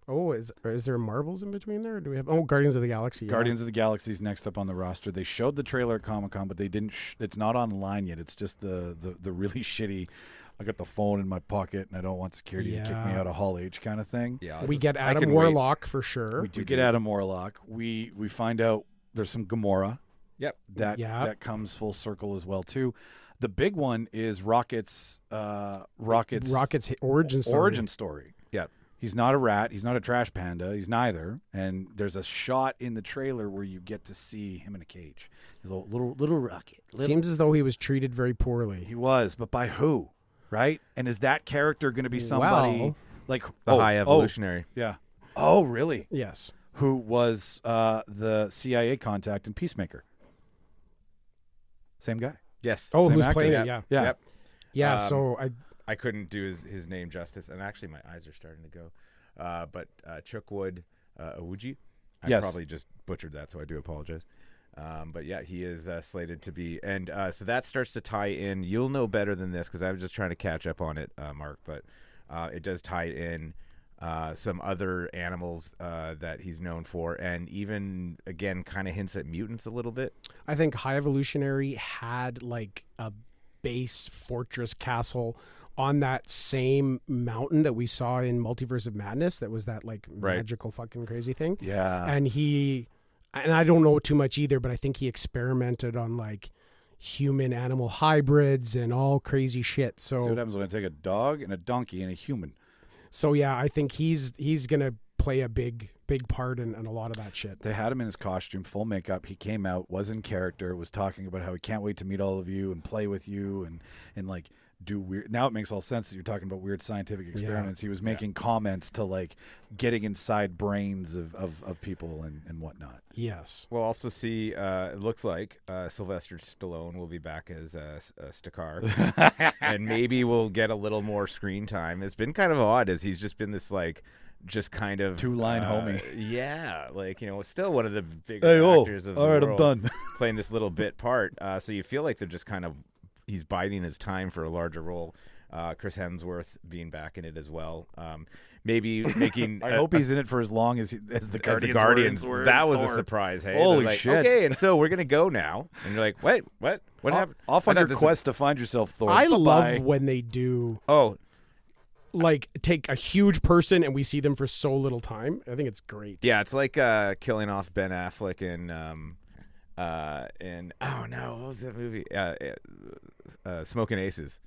Oh, is there Marvels in between there? Or do we have Guardians of the Galaxy? Yeah. Guardians of the Galaxy is next up on the roster. They showed the trailer at Comic-Con, but they didn't. It's not online yet. It's just the really shitty. I got the phone in my pocket and I don't want security to kick me Yeah. out of Hall H kind of thing. Yeah. We get I Adam can Warlock for sure. We do get Adam Warlock. We find out there's some Gamora. Yep. That comes full circle as well too. The big one is Rocket's Rocket's origin story. Yep. He's not a rat. He's not a trash panda. He's neither. And there's a shot in the trailer where you get to see him in a cage. He's a little rocket. Seems as though he was treated very poorly. He was, but by who? Right? And is that character going to be somebody Well, like The High Evolutionary. Yeah. Oh, really? Yes. Who was the CIA contact in Peacemaker? Same guy. Yes. Oh, Same who's actor. playing Yep. it? Yeah. Yeah. Yep. Yeah. Um, So I couldn't do his name justice, and actually my eyes are starting to go. But Chukwud Awuji, I Yes. probably just butchered that, so I do apologize. But yeah, he is slated to be, and so that starts to tie in. You'll know better than this because I was just trying to catch up on it, Mark. But it does tie in some other animals that he's known for, and even again, kind of hints at mutants a little bit. I think High Evolutionary had like a base fortress castle on that same mountain that we saw in Multiverse of Madness. That was that like Right. magical fucking crazy thing. Yeah. And I don't know too much either, but I think he experimented on like human animal hybrids and all crazy shit. See what happens when I take a dog and a donkey and a human. So yeah, I think he's gonna play a big part in a lot of that shit. They had him in his costume, full makeup. He came out, was in character, was talking about how he can't wait to meet all of you and play with you and like do weird. Now it makes all sense that you're talking about weird scientific experiments. He was making comments to like getting inside brains of people and whatnot. Yes. We'll also see. It looks like Sylvester Stallone will be back as Stakar, and maybe we'll get a little more screen time. It's been kind of odd as he's just been this like, just kind of Two-line homie. Yeah, like still one of the bigger Hey, actors of the all right, world, I'm done. playing this little bit part. So you feel like they're just kind of he's biding his time for a larger role. Chris Hemsworth being back in it as well. Maybe making. I hope he's in it for as long as the Guardians. were in That was a Thor. surprise. Hey, Holy They're like, shit. Okay, and so we're gonna go now, and you're like, wait, what happened? Off I on thought your this quest to find yourself, Thor. I Bye-bye. love when they do Oh, like take a huge person and we see them for so little time. I think it's great. yeah, it's like killing off Ben Affleck in oh no, what was that movie? Smoking Aces,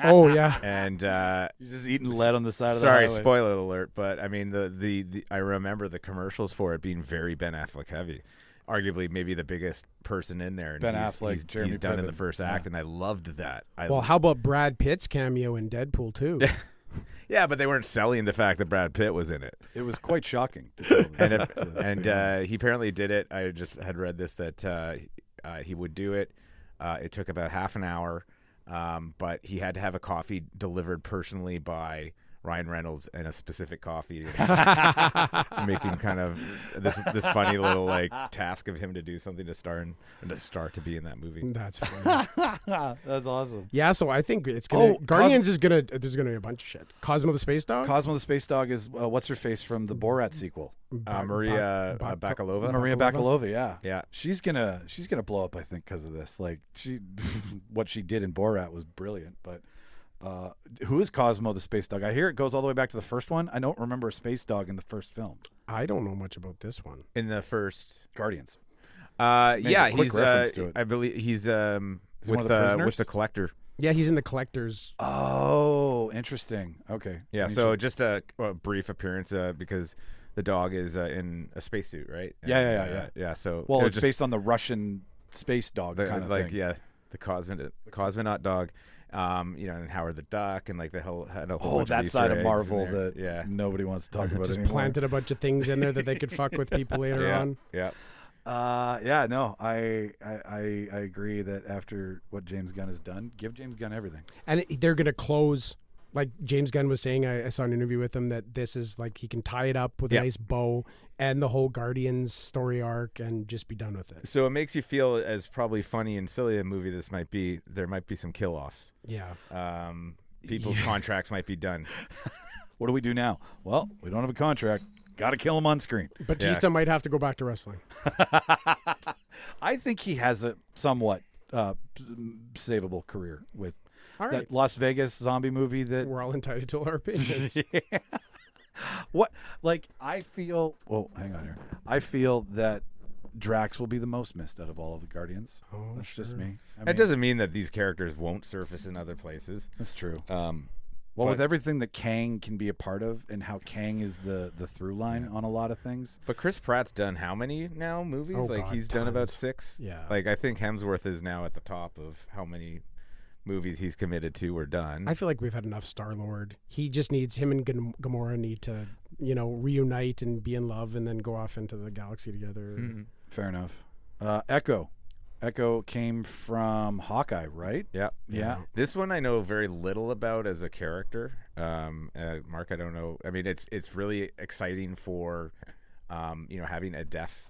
Oh yeah. and He's just eating lead on the side of the sorry, highway. spoiler alert, but I mean the I remember the commercials for it being very Ben Affleck heavy. Arguably, maybe the biggest person in there. And Ben he's, Affleck, he's Jeremy done in the Piven. first act, and I loved that. Well, how about Brad Pitt's cameo in Deadpool too? Yeah, but they weren't selling the fact that Brad Pitt was in it. It was quite shocking. to tell the- And to be honest. he apparently did it. I just had read this that he would do it. It took about half an hour, but he had to have a coffee delivered personally by Ryan Reynolds and a specific coffee, and making kind of this funny little like task of him to do something to star and to start to be in that movie. That's funny. That's awesome. Yeah, so I think it's gonna. Guardians is gonna. There's gonna be a bunch of shit. Cosmo the Space Dog. Cosmo the Space Dog is what's her face from the Borat sequel? Maria Bakalova. Maria Bakalova. Yeah, Yeah. She's gonna blow up, I think, because of this. Like what she did in Borat was brilliant. But who is Cosmo the Space Dog? I hear it goes all the way back to the first one. I don't remember a space dog in the first film. I don't know much about this one. In the first Guardians. yeah, quick he's reference to it. I believe he's one with of the prisoners? with the collector. Yeah, he's in the Collectors. Oh, interesting. Okay. Yeah, so just a brief appearance because the dog is in a spacesuit, right? Yeah. Yeah, so Well, it was it's just based on the Russian space dog kind of like thing. yeah, the cosmonaut dog. And Howard the Duck, and like the whole had a whole bunch that of side Easter of eggs in Marvel there. that nobody wants to talk about Just anymore. planted a bunch of things in there that they could fuck with people later on. Yeah. No, I agree that after what James Gunn has done, give James Gunn everything. And they're going to close, like James Gunn was saying, I saw an interview with him that this is like he can tie it up with a nice bow and the whole Guardians story arc and just be done with it. So it makes you feel as probably funny and silly a movie this might be. There might be some kill-offs. Yeah. People's contracts might be done. What do we do now? Well, we don't have a contract. Got to kill him on screen. Batista might have to go back to wrestling. I think he has a somewhat savable career with All right. that Las Vegas zombie movie that We're all entitled to our opinions. What? Like, I feel. Well, hang on here. I feel that Drax will be the most missed out of all of the Guardians. Oh, That's just sure. me. That doesn't mean that these characters won't surface in other places. That's true. Well, With everything that Kang can be a part of, and how Kang is the through line on a lot of things. But Chris Pratt's done how many now movies? Oh, like God, he's done about tons. 6. Yeah. Like I think Hemsworth is now at the top of how many movies he's committed to or done. I feel like we've had enough Star-Lord. He just needs, him and Gamora need to, reunite and be in love and then go off into the galaxy together. Mm-hmm. Fair enough. Echo. Echo came from Hawkeye, right? Yeah. This one I know very little about as a character. Mark, I don't know. I mean, it's really exciting for, having a deaf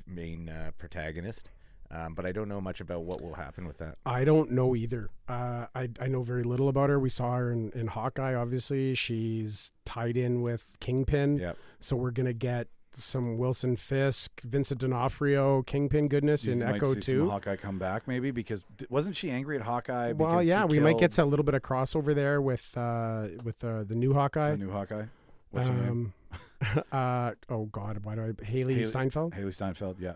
main protagonist. But I don't know much about what will happen with that. I don't know either. I know very little about her. We saw her in Hawkeye, obviously. She's tied in with Kingpin. Yep. So we're going to get some Wilson Fisk, Vincent D'Onofrio, Kingpin goodness in Might Echo see too. some Hawkeye come back maybe because wasn't she angry at Hawkeye? Well, because yeah, he we might get killed a little bit of crossover there with the new Hawkeye. the new Hawkeye. What's her name? Oh God, why do I? Haley Steinfeld. Haley Steinfeld. Yeah.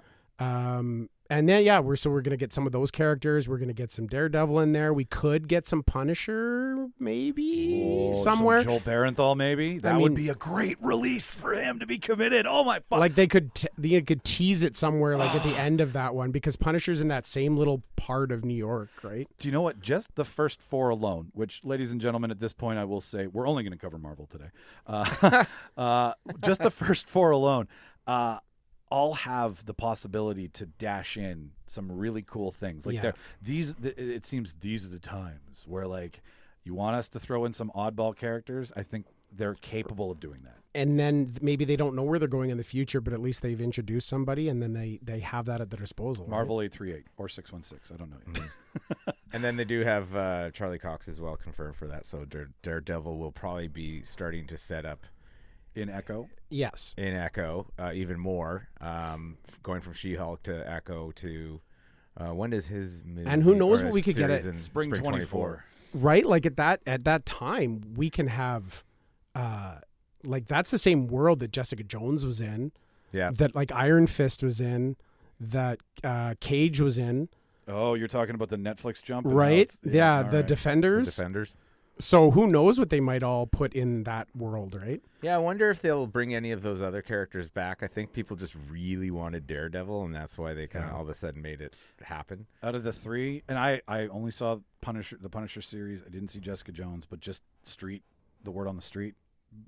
And then we're gonna get some of those characters. We're gonna get some Daredevil in there. We could get some Punisher maybe somewhere. Some Joel Barenthal maybe. That would mean- be a great release for him to be committed. Oh my fuck. Like they could tease it somewhere like at the end of that one because Punisher's in that same little part of New York, right? Do you know what? Just the first 4 alone, which, ladies and gentlemen, at this point, I will say we're only going to cover Marvel today. Just the first 4 alone, all have the possibility to dash in some really cool things. Like it seems these are the times where like you want us to throw in some oddball characters. I think they're capable of doing that. And then maybe they don't know where they're going in the future, but at least they've introduced somebody, and then they have that at their disposal. Marvel 838 or 616. I don't know. Yet. And then they do have Charlie Cox as well confirmed for that. So Daredevil will probably be starting to set up In Echo. Yes. in Echo even more, going from She-Hulk to Echo to when does his movie And who knows or what we could get series at in Spring 24. Right? Like at that time, we can have like that's the same world that Jessica Jones was in, Yeah. that like Iron Fist was in, that Cage was in, Oh, you're talking about the Netflix jump? and how right? it's- Yeah, all the right. The Defenders. Defenders. So who knows what they might all put in that world, right? Yeah, I wonder if they'll bring any of those other characters back. I think people just really wanted Daredevil, and that's why they kind of all of a sudden made it happen. Out of the 3, and I only saw the Punisher series. I didn't see Jessica Jones, but just the word on the street,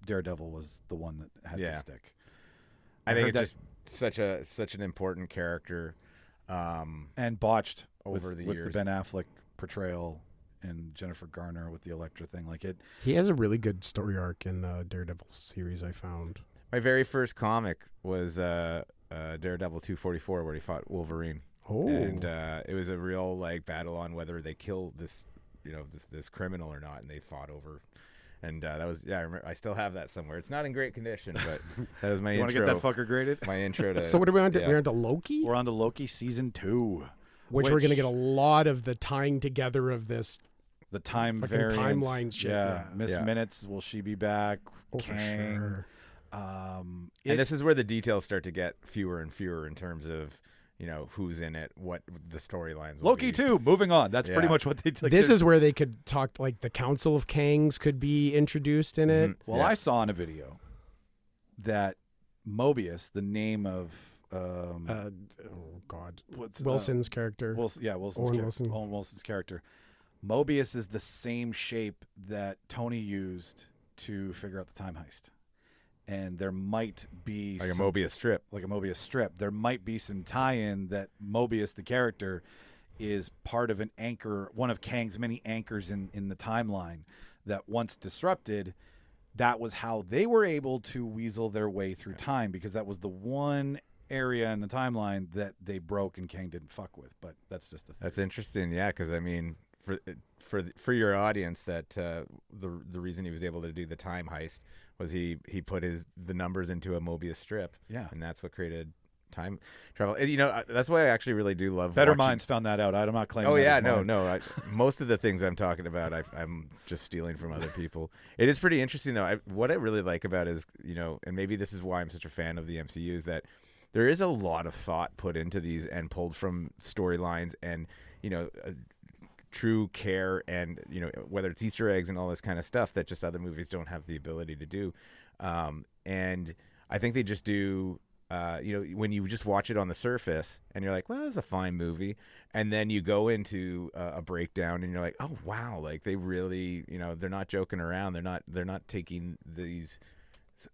Daredevil was the one that had to stick. I think heard it's just such an important character. And botched Over with the with years. the Ben Affleck portrayal and Jennifer Garner with the Elektra thing. Like it. He has a really good story arc in the Daredevil series, I found. My very first comic was Daredevil 244, where he fought Wolverine. Oh. And it was a real like battle on whether they kill this, this criminal or not, and they fought over. And that was I remember. I still have that somewhere. It's not in great condition, but that was my You intro. want to get that fucker graded? My intro to. So what are we on to? yeah. We're on to Loki? We're on to Loki season 2, Which we're going to get a lot of the tying together of this. the time fucking variants. timeline shit, yeah. Miss Yeah. Minutes, will she be back? Oh, for Kang. sure. And this is where the details start to get fewer and fewer in terms of who's in it, what the storylines. will Loki be. 2. Moving on. That's pretty Yeah. much what they took. This is where they could talk, like the Council of Kangs could be introduced in it. Well, Yeah. I saw in a video that Mobius, the name of Oh, God. what's Wilson's character. Wilson's Owen character. Wilson. Owen Wilson's character. Mobius is the same shape that Tony used to figure out the time heist. And there might be Like a some- Mobius strip. like a Mobius strip. There might be some tie-in that Mobius, the character, is part of an anchor, one of Kang's many anchors in the timeline that once disrupted, that was how they were able to weasel their way through time, because that was the one area in the timeline that they broke and Kang didn't fuck with. But that's just a thing. That's interesting, yeah, because I mean, for your audience, that the reason he was able to do the time heist was he put the numbers into a Mobius strip, Yeah. and that's what created time travel. And, that's why I actually really do love Better watching. minds found that out. I'm not claiming. Oh that yeah, as no, mine. no. Most of the things I'm talking about, I'm just stealing from other people. It is pretty interesting though. What I really like about it is, and maybe this is why I'm such a fan of the MCU, is that there is a lot of thought put into these and pulled from storylines and true care, and whether it's Easter eggs and all this kind of stuff that just other movies don't have the ability to do. And I think they just do. When you just watch it on the surface and you're like, well, it's a fine movie, and then you go into a breakdown and you're like, oh wow, like they really, they're not joking around. They're not taking these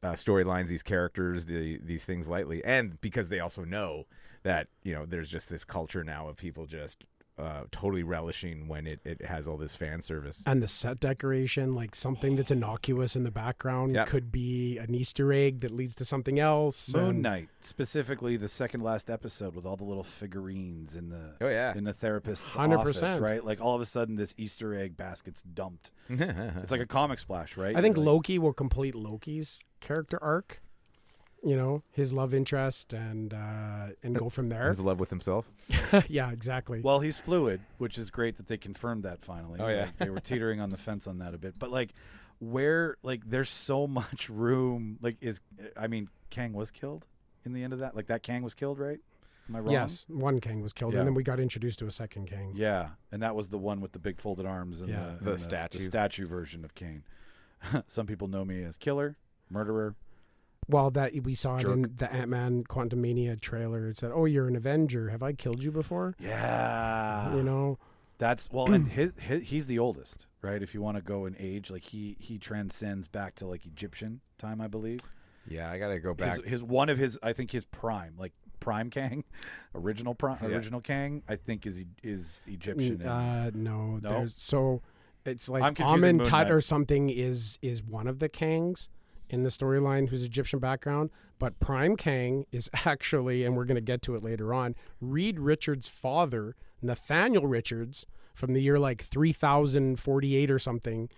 storylines, these characters, these things lightly, and because they also know that there's just this culture now of people just totally relishing when it has all this fan service. And the set decoration, like something that's innocuous in the background, Yep. could be an Easter egg that leads to something else. Moon and- Knight, specifically the second last episode with all the little figurines in the Oh, yeah. in the therapist's 100%. office, right? Like all of a sudden this Easter egg basket's dumped. It's like a comic splash, right? I think Like, Loki will complete Loki's character arc. His love interest and go from there. His love with himself. Yeah, exactly. well, he's fluid, which is great that they confirmed that finally. Oh, yeah. Like, they were teetering on the fence on that a bit, but there's so much room. Kang was killed in the end of that. Like that Kang was killed, right? Am I wrong? Yes, one Kang was killed, Yeah. and then we got introduced to a second Kang. Yeah, and that was the one with the big folded arms and Yeah. the statue. the statue version of Kane. Some people know me as killer, murderer. Well, that we saw it in Jerk. the Ant-Man Quantumania trailer. It said, "Oh, you're an Avenger. Have I killed you before?" Yeah, that's and he's the oldest, right? If you want to go in age, like he transcends back to like Egyptian time, I believe. Yeah, I gotta go back. His I think his prime, like prime Kang, original Kang, I think is Egyptian. No, No? so it's like I'm confusing Moon Amun Knight. Tut or something is one of the Kangs in the storyline who's Egyptian background, but Prime Kang is actually, and we're going to get to it later on, Reed Richards' father, Nathaniel Richards, from the year like 3048 or something,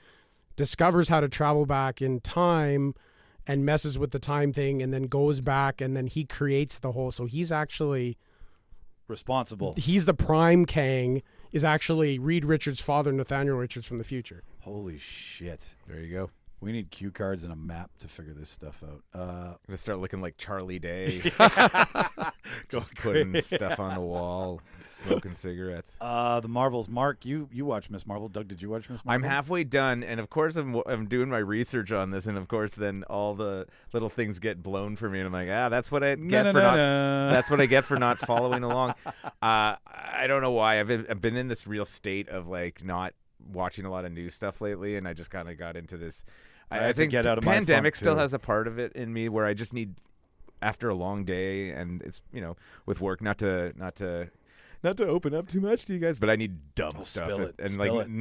discovers how to travel back in time and messes with the time thing and then goes back and then he creates the whole, so he's actually... responsible. He's the Prime Kang, is actually Reed Richards' father, Nathaniel Richards from the future. Holy shit! There you go. We need cue cards and a map to figure this stuff out. I'm gonna start looking like Charlie Day. Go Just putting crazy. stuff on the wall, smoking cigarettes. The Marvels. Mark, you watch Miss Marvel. Doug, did you watch Miss I'm Marvel? halfway done, and of course I'm doing my research on this, and of course then all the little things get blown for me, and I'm like, that's what I get for not. That's what I get for not following along. I don't know why. I've been in this real state of like not watching a lot of new stuff lately, and I just kind of got into this. I I had to think get out of my pandemic funk, still too. has a part of it in me where I just need, after a long day, and it's with work, not to not to open up too much to you guys, but I need dumb stuff spill it, and spill like it.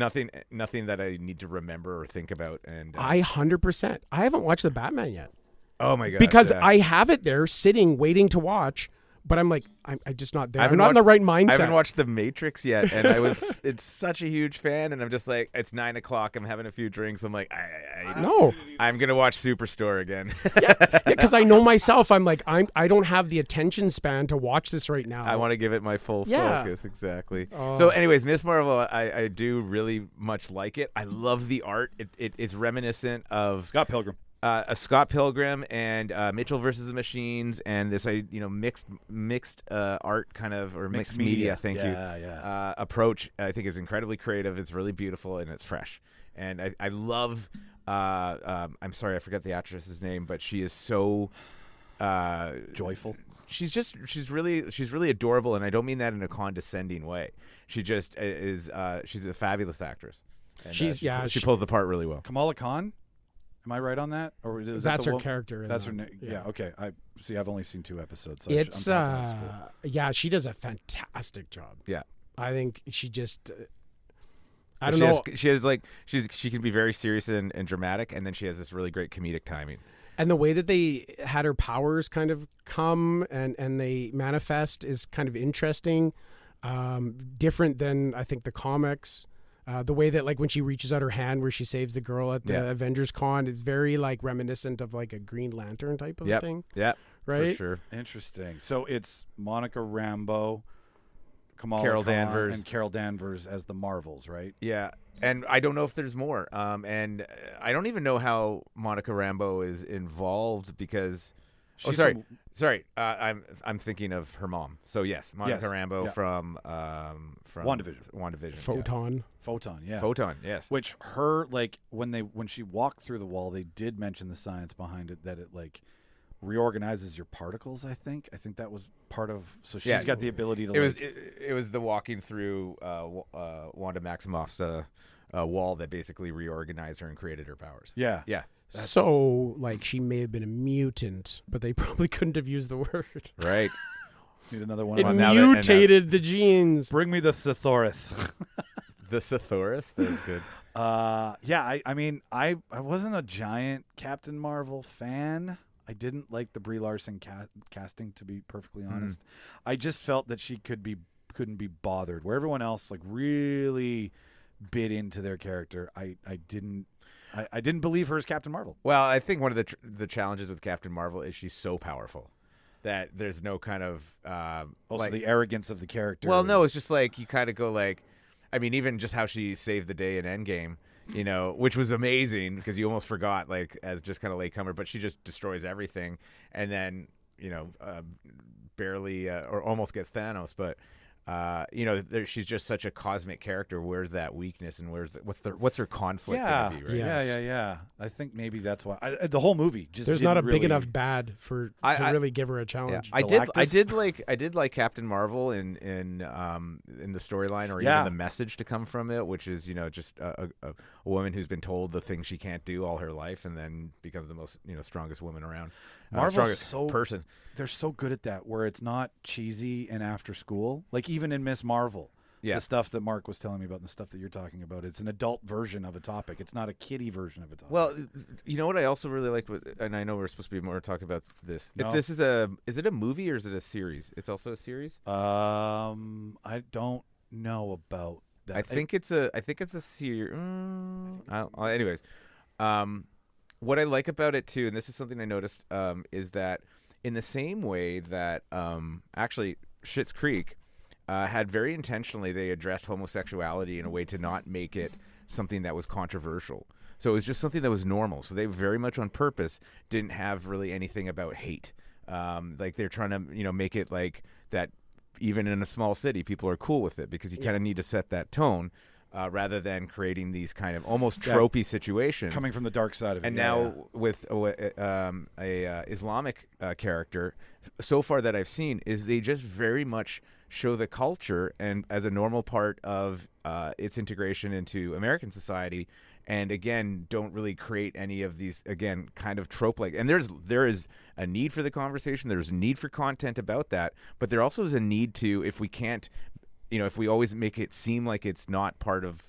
nothing that I need to remember or think about. And I 100%. I haven't watched the Batman yet oh my god, because I have it there sitting waiting to watch, but I'm like I'm just not there. I'm not in the right mindset. I haven't watched The Matrix yet, and it's such a huge fan, and I'm just like, it's 9:00. I'm having a few drinks. I'm like, I'm gonna watch Superstore again. because I know myself. I'm like I don't have the attention span to watch this right now. I want to give it my full focus. Exactly. Oh. So, anyways, Miss Marvel, I do really much like it. I love the art. It's reminiscent of Scott Pilgrim. A Scott Pilgrim and Micheal versus the Machines, and this mixed art kind of, or mixed media. Thank you. Yeah. Approach I think is incredibly creative. It's really beautiful and it's fresh. And I love. I'm sorry, I forget the actress's name, but she is so Joyful. She's really adorable, and I don't mean that in a condescending way. She just is. She's a fabulous actress. And, she pulls the part really well. Kamala Khan. Am I right on that? Or is that's that her character. That's her name. Yeah. Okay. I see. I've only seen 2 episodes. So It's I'm talking about school. yeah. She does a fantastic job. Yeah. I think she just. I don't know. She has like she can be very serious and dramatic, and then she has this really great comedic timing. And the way that they had her powers kind of come and they manifest is kind of interesting, different than I think the comics. The way that like when she reaches out her hand where she saves the girl at the Avengers Con, it's very like reminiscent of like a Green Lantern type of thing. Yeah, right. For sure. Interesting. So it's Monica Rambeau, Kamala Carol Khan, Danvers. and Carol Danvers as the Marvels, right? Yeah, and I don't know if there's more. And I don't even know how Monica Rambeau is involved because. Sorry. I'm thinking of her mom. So yes, Monica Rambeau from WandaVision. Photon. Yeah. Photon. Yes. Which her like when she walked through the wall, they did mention the science behind it, that it like reorganizes your particles. I think that was part of. So she's got the ability to. It was the walking through Wanda Maximoff's wall that basically reorganized her and created her powers. Yeah. So, like, she may have been a mutant, but they probably couldn't have used the word. Right. Need another one. It mutated the genes. Bring me the Sithoris. The Sithoris? That was good. I mean, I wasn't a giant Captain Marvel fan. I didn't like the Brie Larson casting, to be perfectly honest. I just felt that she couldn't be bothered. Where everyone else, like, really bit into their character, I didn't. I didn't believe her as Captain Marvel. Well, I think one of the challenges with Captain Marvel is she's so powerful that there's no kind of also the arrogance of the character. Well, no, it's just like you kind of go like, I mean, even just how she saved the day in Endgame, which was amazing because you almost forgot like as just kind of latecomer, but she just destroys everything and then barely or almost gets Thanos, but. She's just such a cosmic character. Where's that weakness, and what's her conflict gonna be? Right? Yeah. I think maybe that's why the whole movie just there's not a big enough bad to really give her a challenge. Yeah. I did like Captain Marvel in the storyline or even the message to come from it, which is just a woman who's been told the thing she can't do all her life, and then becomes the most strongest woman around. Marvel's person. They're so good at that, where it's not cheesy and after school. Like even in Miss Marvel, the stuff that Mark was telling me about, and the stuff that you're talking about, it's an adult version of a topic. It's not a kiddie version of a topic. Well, you know what I also really liked, and I know we're supposed to be more talking about this. No. If this is it a movie or is it a series? It's also a series. I don't know about that. I think it's a series. Anyways, what I like about it too, and this is something I noticed, is that in the same way that actually Schitt's Creek had very intentionally, they addressed homosexuality in a way to not make it something that was controversial. So it was just something that was normal. So they very much on purpose didn't have really anything about hate. Like they're trying to make it like that. Even in a small city, people are cool with it because you kind of need to set that tone. Rather than creating these kind of almost tropey situations coming from the dark side of it. And now with a Islamic character, so far that I've seen is they just very much show the culture and as a normal part of its integration into American society. And again, don't really create any of these kind of trope like. And there is a need for the conversation. There's a need for content about that, but there also is a need to, if we can't if we always make it seem like it's not part of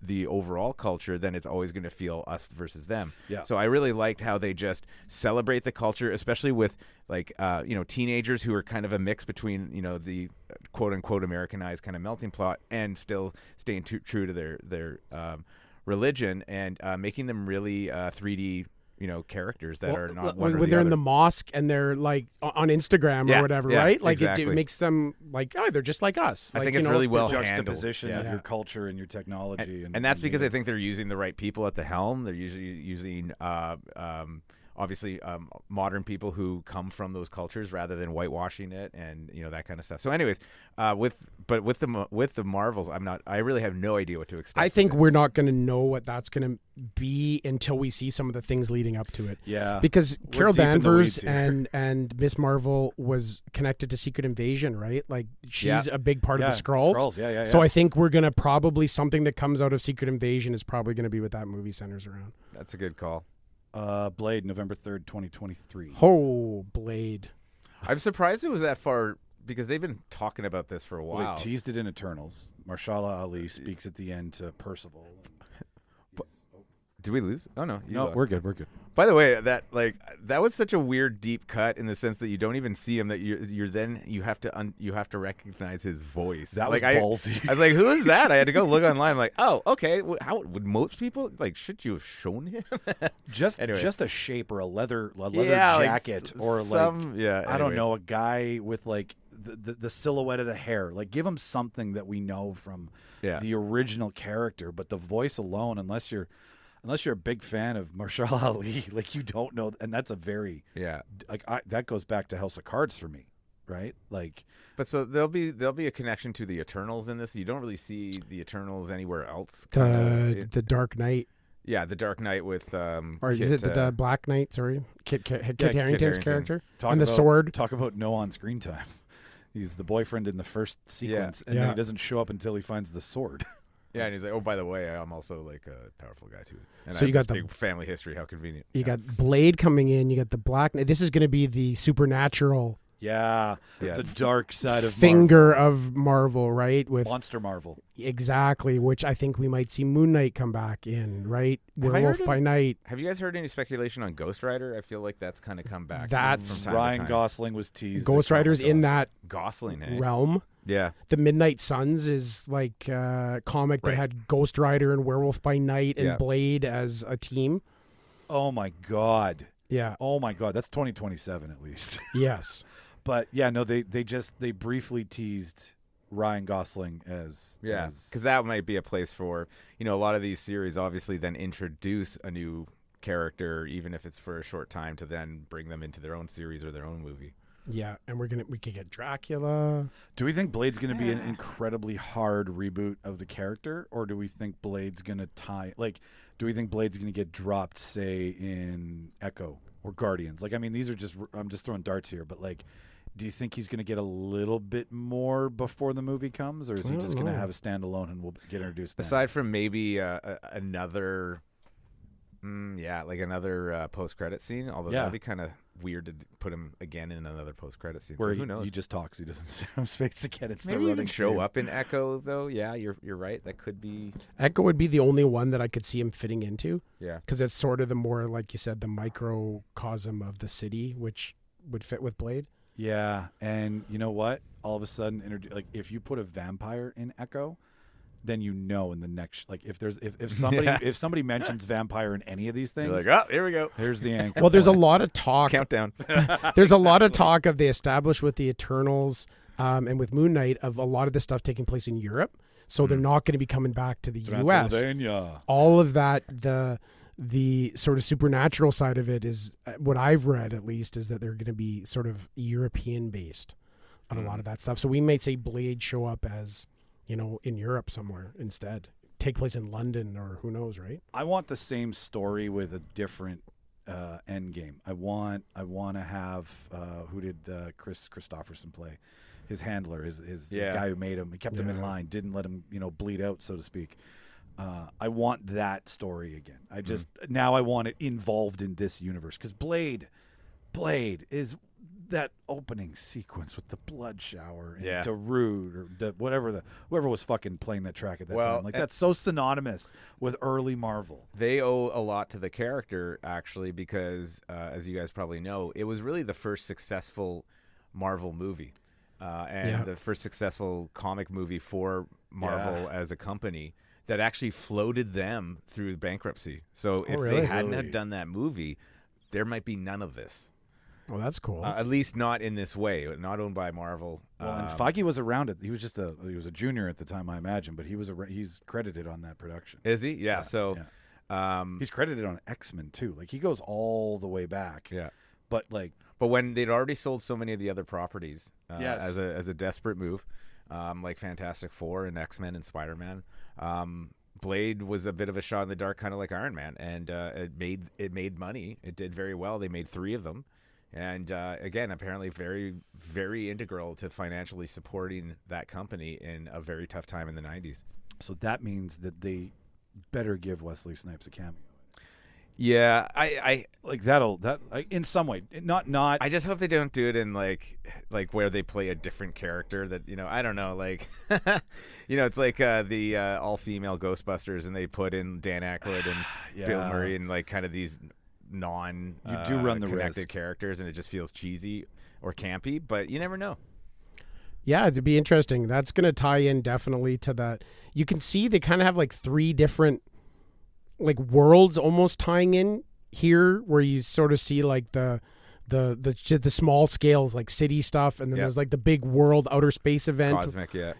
the overall culture, then it's always going to feel us versus them. Yeah. So I really liked how they just celebrate the culture, especially with like teenagers who are kind of a mix between the quote unquote Americanized kind of melting pot and still staying true to their religion, and making them really 3D characters that are not one or when the they're in other. the mosque and they're like on Instagram Yeah, or whatever, yeah, right? Like exactly. it makes them like, oh, they're just like us. I Like, think it's really well the handled. juxtaposition of your culture and your technology, And that's because I think they're using the right people at the helm. They're usually using obviously modern people who come from those cultures rather than whitewashing it and that kind of stuff. So anyways, with the Marvels, I really have no idea what to expect. I think we're not going to know what that's going to be until we see some of the things leading up to it. Yeah, because We're Carol deep in the Danvers weeds here. and Miss Marvel was connected to Secret Invasion, right? Like she's a big part of the Yeah, Skrulls. Skrulls, yeah. So I think we're going to probably something that comes out of Secret Invasion is probably going to be what that movie centers around. That's a good call. Blade, November 3rd, 2023. Oh, Blade. I'm surprised it was that far because they've been talking about this for a Well, while. they teased it in Eternals. Marshala Ali speaks at the end to Percival. Did we lose? Oh no, you No, lost. we're good. We're good. By the way, that was such a weird deep cut in the sense that you don't even see him. That you're then you have to recognize his voice. That was like, ballsy. I was like, who is that? I had to go look online. Like, oh, okay. How would most people should you have shown him? Just Anyway. just a shape or a leather Yeah, like, jacket or some- like yeah, I don't anyway. know, a guy with like the silhouette of the hair. Like give him something that we know from the original character, but the voice alone, unless you're a big fan of Marshala Ali, like you don't know, and that's a very that goes back to House of Cards for me, right? Like, But so there'll be a connection to the Eternals in this. You don't really see the Eternals anywhere else. The Dark Knight. Yeah, the Dark Knight with Or is it the Black Knight? Sorry, Kit Harington's Harington. character talk and the about, sword. Talk about no on screen time. He's the boyfriend in the first sequence, and then Yeah. he doesn't show up until he finds the sword. Yeah, and he's like, oh, by the way, I'm also like a powerful guy too. And So I you have got this the- big family history. How convenient. You got Blade coming in. You got the Black Knight. This is going to be the supernatural Yeah, Yeah. the dark side of finger of Marvel, right? With Monster Marvel. exactly, which I think we might see Moon Knight come back in, right? Have I Werewolf heard by of- Night. Have you guys heard any speculation on Ghost Rider? I feel like that's kind of come back. That's- from time to Ryan time. Gosling was teased. Ghost at Rider's in Comic-Con. that Gosling, hey? realm. Yeah, The Midnight Suns is like a comic that Right. had Ghost Rider and Werewolf by Night and Yeah. Blade as a team. Oh my god. Yeah. Oh my god. That's 2027 at least. Yes. But yeah, no, they briefly teased Ryan Gosling as because that might be a place for a lot of these series. Obviously, then introduce a new character, even if it's for a short time, to then bring them into their own series or their own movie. Yeah, and we could get Dracula. Do we think Blade's going to be an incredibly hard reboot of the character, or do we think Blade's going to do we think Blade's going to get dropped, say, in Echo or Guardians? Like, I mean, I'm just throwing darts here, but like, do you think he's going to get a little bit more before the movie comes, or is he just going to have a standalone and we'll get introduced then? Aside from maybe another, another post-credit scene, although that'd be kind of weird to put him again in another post-credit scene. Where So who knows? he just talks, he doesn't see his face again. It's Maybe the even running show theme. up in Echo, though. Yeah, you're right. That could be. Echo would be the only one that I could see him fitting into. Yeah. Because it's sort of the more, like you said, the microcosm of the city, which would fit with Blade. Yeah, and you know what? All of a sudden, if you put a vampire in Echo, then in the next, like if somebody mentions vampire in any of these things, You're like, oh, here we go. here's the anchor. Well, there's a lot of talk. Countdown. There's a lot of talk of they established with the Eternals and with Moon Knight of a lot of this stuff taking place in Europe. So they're not going to be coming back to the U.S. Transylvania. All of that, the sort of supernatural side of it is what I've read, at least, is that they're going to be sort of European based on a lot of that stuff. So we might say Blade show up as, in Europe somewhere instead, take place in London or who knows, right? I want the same story with a different end game. I want to have who did Chris Christopherson play? His handler, his guy who made him. He kept him in line, didn't let him bleed out, so to speak. I want that story again. I just now I want it involved in this universe because Blade is that opening sequence with the blood shower and Yeah. Darude or whoever was fucking playing that track at that Well, time. Like that's so synonymous with early Marvel. They owe a lot to the character, actually, because, as you guys probably know, it was really the first successful Marvel movie and the first successful comic movie for Marvel as a company that actually floated them through bankruptcy. So if really? they hadn't have done that movie, there might be none of this. Well, that's cool. At least not in this way, not owned by Marvel. Well, and Feige was around it. He was just he was a junior at the time, I imagine, but he's credited on that production. Is he? Yeah. So he's credited on X-Men too. Like he goes all the way back. Yeah. But like, when they'd already sold so many of the other properties, Yes. as a desperate move, like Fantastic Four and X-Men and Spider-Man, Blade was a bit of a shot in the dark, kind of like Iron Man, and it made money. It did very well. They made 3 of them. And again, apparently very, very integral to financially supporting that company in a very tough time in the 90s. so that means that they better give Wesley Snipes a cameo. Yeah, I Like in some way, not. I just hope they don't do it in like where they play a different character that, I don't know, like, it's like the all-female Ghostbusters, and they put in Dan Aykroyd and Bill Murray and like kind of these non You do run the connected risk. characters, and it just feels cheesy or campy, but you never know. Yeah, it'd be interesting. That's going to tie in definitely to that. You can see they kind of have like 3 different like worlds almost tying in here, where you sort of see like the small scales, like city stuff, and then there's like the big world outer space event,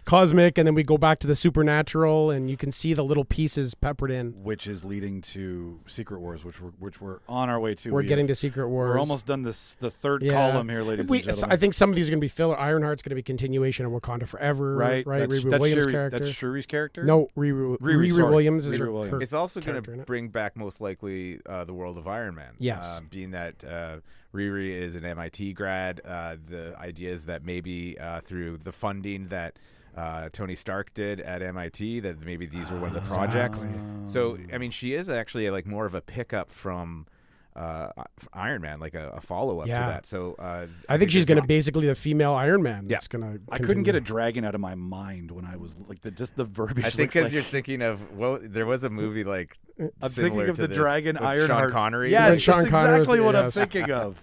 cosmic, and then we go back to the supernatural, and you can see the little pieces peppered in, which is leading to Secret Wars, which we're on our way to. We're getting to Secret Wars. We're almost done the third column here, ladies and gentlemen. I think some of these are going to be filler. Ironheart's going to be continuation of Wakanda Forever, right? Riri Williams' character. That's Shuri's character. No, Riri Williams is her It's also going character to bring back most likely the world of Iron Man. Yes, being that Riri is an MIT grad. The idea is that maybe through the funding that Tony Stark did at MIT, that maybe these were one of the projects. So, I mean, she is actually like more of a pickup from Iron Man, like a follow-up to that. So I think she's going to basically the female Iron Man. Yeah. That's gonna I couldn't get a dragon out of my mind when I was like just the verbiage. I think because you're thinking of there was a movie like I'm thinking of to the this, dragon with Ironheart. Sean Connery. Yes, Sean that's Connery exactly what I'm yes. thinking of.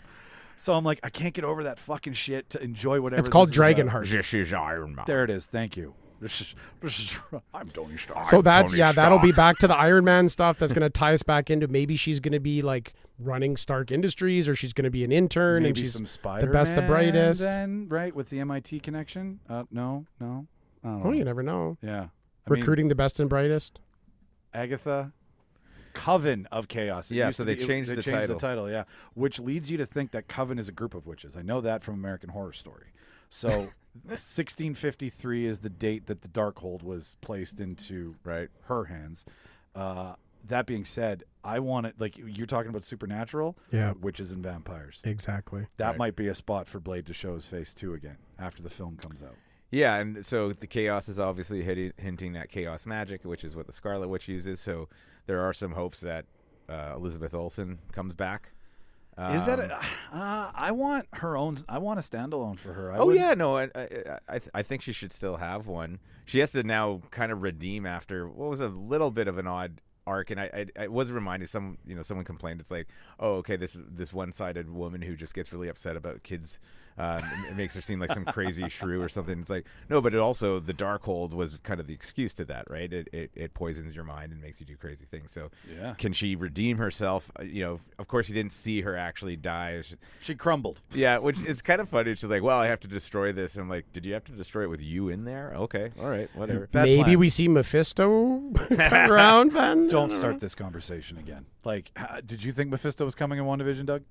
So I'm like, I can't get over that fucking shit to enjoy whatever. It's called this is about. Dragonheart. This is Iron Man. There it is. Thank you. This is I'm Tony Stark. So that's Tony that'll Stark. be back to the Iron Man stuff. That's going to tie us back into maybe she's going to be like running Stark Industries, or she's going to be an intern, Maybe and she's some the Spider-Man, best, the brightest. Then, right, with the MIT connection. No. I don't know. Oh, you never know. Yeah. Recruiting the best and brightest. Agatha. Coven of Chaos. It Yeah, used so to they be- changed the title. the title, yeah. Which leads you to think that Coven is a group of witches. I know that from American Horror Story. So 1653 is the date that the Darkhold was placed into her hands. That being said, I want it, like you're talking about supernatural, witches and vampires. Exactly. That might be a spot for Blade to show his face too again after the film comes out. Yeah, and so the chaos is obviously hinting at chaos magic, which is what the Scarlet Witch uses. So there are some hopes that Elizabeth Olsen comes back. Is that? I want her own. I want a standalone for her. I think she should still have one. She has to now kind of redeem after what was a little bit of an odd arc, and I was reminded someone complained. It's like, oh, okay, this one-sided woman who just gets really upset about kids. It makes her seem like some crazy shrew or something. It's like, no, but it also, the Darkhold was kind of the excuse to that, right? It poisons your mind and makes you do crazy things. So can she redeem herself? Of course you didn't see her actually die. She crumbled. Yeah, which is kind of funny. She's like, well, I have to destroy this. I'm like, did you have to destroy it with you in there? Okay, all right, whatever. Maybe we see Mephisto come around then? Don't start this conversation again. Like, did you think Mephisto was coming in WandaVision, Doug?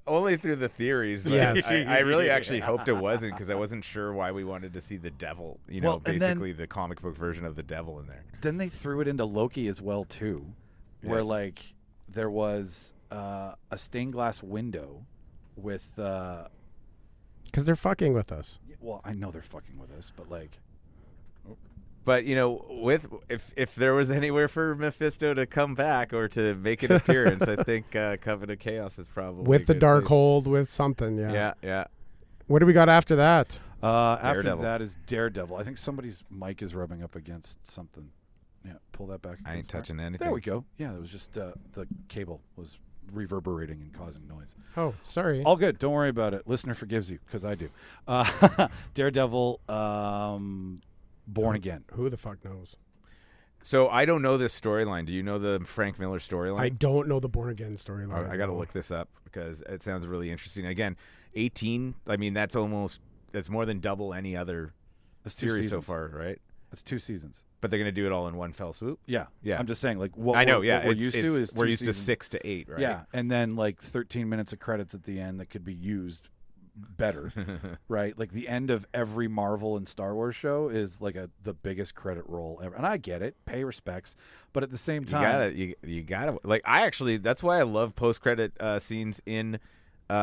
Only through the theories, but Yes. I really actually hoped it wasn't, because I wasn't sure why we wanted to see the devil, basically the comic book version of the devil in there. Then they threw it into Loki as well too, where like there was a stained glass window with because they're fucking with us. well, I know they're fucking with us, but like But if there was anywhere for Mephisto to come back or to make an appearance, I think Coven of Chaos is probably with the a good Dark place. Hold, with something. Yeah. What do we got after that? After Daredevil. that is Daredevil. I think somebody's mic is rubbing up against something. Yeah, pull that back. I ain't against Mark. touching anything. There we go. Yeah, it was just the cable was reverberating and causing noise. Oh, sorry. All good. Don't worry about it. Listener forgives you because I do. Daredevil, Born Again. Who the fuck knows? So I don't know this storyline. Do you know the Frank Miller storyline? I don't know the Born Again storyline. I got to look this up because it sounds really interesting. Again, 18. I mean, that's more than double any other That's 2 series so seasons. far, right? That's 2 seasons. But they're going to do it all in one fell swoop. Yeah. Yeah. I'm just saying, like, what I know. we're, Yeah, what we're used to is we're 2 used to seasons. 6 to 8, right? Yeah, and then like 13 minutes of credits at the end that could be used better, right? Like the end of every Marvel and Star Wars show is like the biggest credit roll ever, and I get it, pay respects, but at the same time, You gotta like. I actually, that's why I love post credit scenes in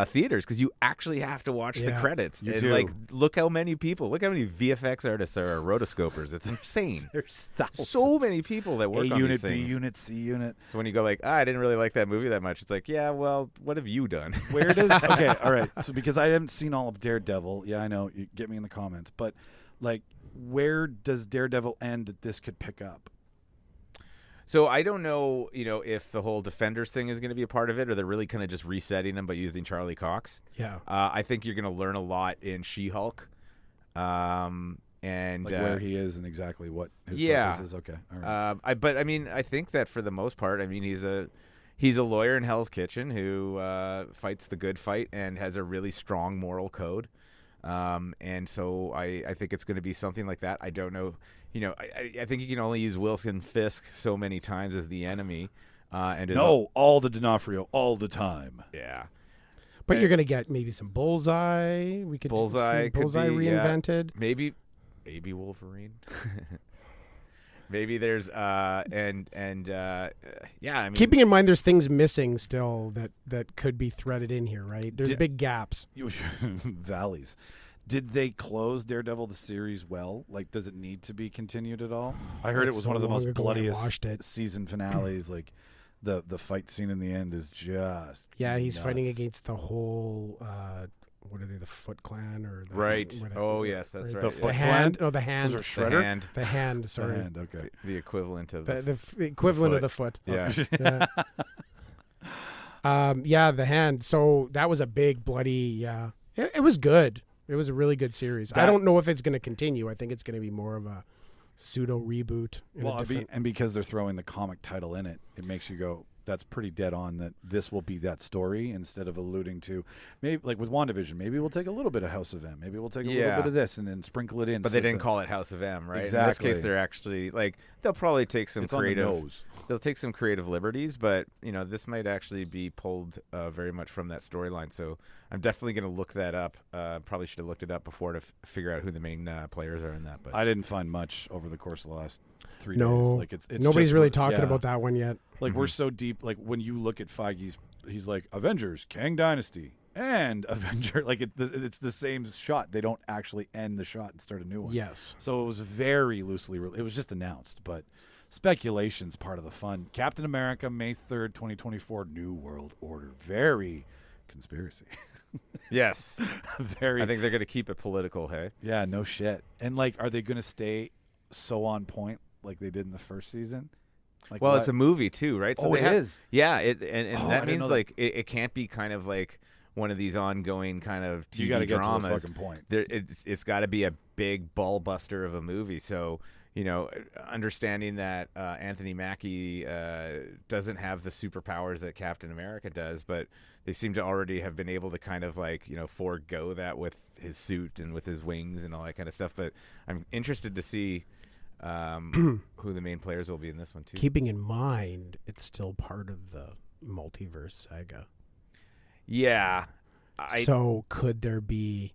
theaters, because you actually have to watch the Yeah, credits. you and do. Like, look how many VFX artists are rotoscopers. It's insane. there's thousands. So many people that work A on unit, these B things. unit, C unit. So when you go like, I didn't really like that movie that much, it's like, yeah, well, what have you done? Where does okay, all right. So because I haven't seen all of Daredevil, yeah, I know. You get me in the comments, but like, where does Daredevil end that this could pick up? So I don't know, if the whole Defenders thing is going to be a part of it, or they're really kind of just resetting them by using Charlie Cox. Yeah. I think you're going to learn a lot in She-Hulk. And Like where he is and exactly what his yeah. purpose is. Okay, all right. I think that for the most part, he's a lawyer in Hell's Kitchen who fights the good fight and has a really strong moral code. And so I think it's going to be something like that. I don't know. I think you can only use Wilson Fisk so many times as the enemy. All the D'Onofrio, all the time. Yeah. But you're gonna get maybe some Bullseye. We could Bullseye see could Bullseye be, yeah. reinvented. Maybe Wolverine. Maybe there's Keeping in mind there's things missing still that could be threaded in here, right? There's big gaps. Valleys. Did they close Daredevil the series well? Like, does it need to be continued at all? I heard It's it was so one of the long most ago I bloodiest watched it. season finales. Like, the fight scene in the end is just He's fighting nuts. against the whole what are they, the Foot Clan or the, Right. whatever, Oh, yes, that's right. The Yeah. Foot The hand. Clan? Oh, the hand. Those are The Shredder? hand. The hand. Sorry. And, okay. The equivalent of The equivalent of the foot. Yeah. The hand. So that was a big bloody. Yeah, it was good. It was a really good series. I That- don't know if it's going to continue. I think it's going to be more of a pseudo reboot. In a Well, different, and because they're throwing the comic title in it, it makes you go, that's pretty dead on that this will be that story instead of alluding to maybe like with WandaVision, maybe we'll take a little bit of House of M, maybe we'll take a little Yeah. bit of this and then sprinkle it in. But so they that didn't call it House of M, right? Exactly. In this case, they're actually they'll probably take some it's on the creative. nose. They'll take some creative liberties, but this might actually be pulled very much from that storyline. So I'm definitely going to look that up. Probably should have looked it up before to figure out who the main players are in that. But I didn't find much over the course of the last 3 no, days. Like it's nobody's just- really talking yeah. about that one yet. Like we're so deep. Like when you look at Feige's, he's like Avengers, Kang Dynasty, and Avenger. Like it's the same shot. They don't actually end the shot and start a new one. Yes. So it was very loosely. It was just announced, but speculation's part of the fun. Captain America, May 3rd, 2024, New World Order. Very conspiracy. yes, Very. I think they're going to keep it political. Hey, Yeah. No shit. And like, are they going to stay so on point like they did in the first season? Like, well, what? it's a movie too, right? Oh, they it is. Yeah, and Oh, I that didn't means know that. like it can't be kind of like one of these ongoing kind of TV You got to get to the dramas. fucking point. It's got to be a big ball buster of a movie. So understanding that Anthony Mackie doesn't have the superpowers that Captain America does, but they seem to already have been able to kind of forego that with his suit and with his wings and all that kind of stuff. But I'm interested to see who the main players will be in this one too. Keeping in mind, it's still part of the multiverse saga. Yeah. So could we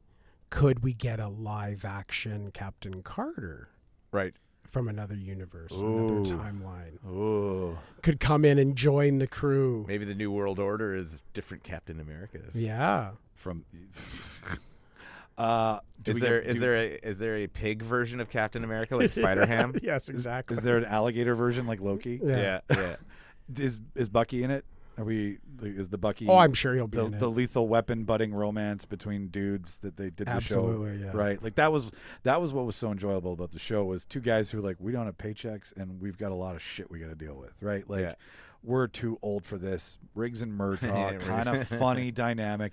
get a live action Captain Carter Right. from another universe, Ooh. another timeline? Oh. Could come in and join the crew. Maybe the New World Order is different Captain Americas. Yeah. From Is there a pig version of Captain America like Spider-Ham? Yes, exactly. Is there an alligator version like Loki? Yeah. Is Bucky in it? Is the Bucky? Oh, I'm sure he'll be in it. The lethal weapon budding romance between dudes that they did Absolutely, the show. yeah. Right. Like that was what was so enjoyable about the show was two guys who were like, we don't have paychecks and we've got a lot of shit we got to deal with. Right. Like we're too old for this. Riggs and Murtaugh, kind of funny dynamic.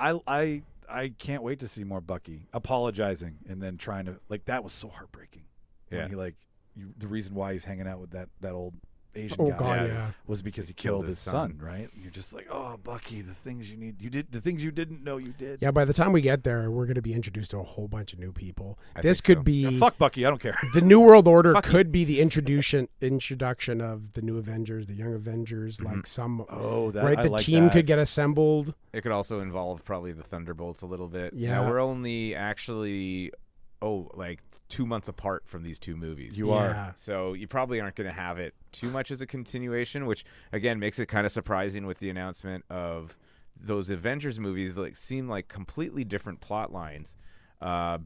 I can't wait to see more Bucky apologizing and then trying to that was so heartbreaking. When he the reason why he's hanging out with that old Asian guy was because he killed his son, right? You're just like, oh, Bucky, the things the things you didn't know you did. Yeah, by the time we get there, we're going to be introduced to a whole bunch of new people. This could be fuck Bucky, I don't care. The New World Order could be the introduction of the new Avengers, the Young Avengers, like some. Oh, that right. I The like team that. could get assembled. It could also involve probably the Thunderbolts a little bit. Yeah. Now, we're only actually 2 months apart from these two movies. You are. So you probably aren't going to have it too much as a continuation, which again makes it kind of surprising with the announcement of those Avengers movies seem like completely different plot lines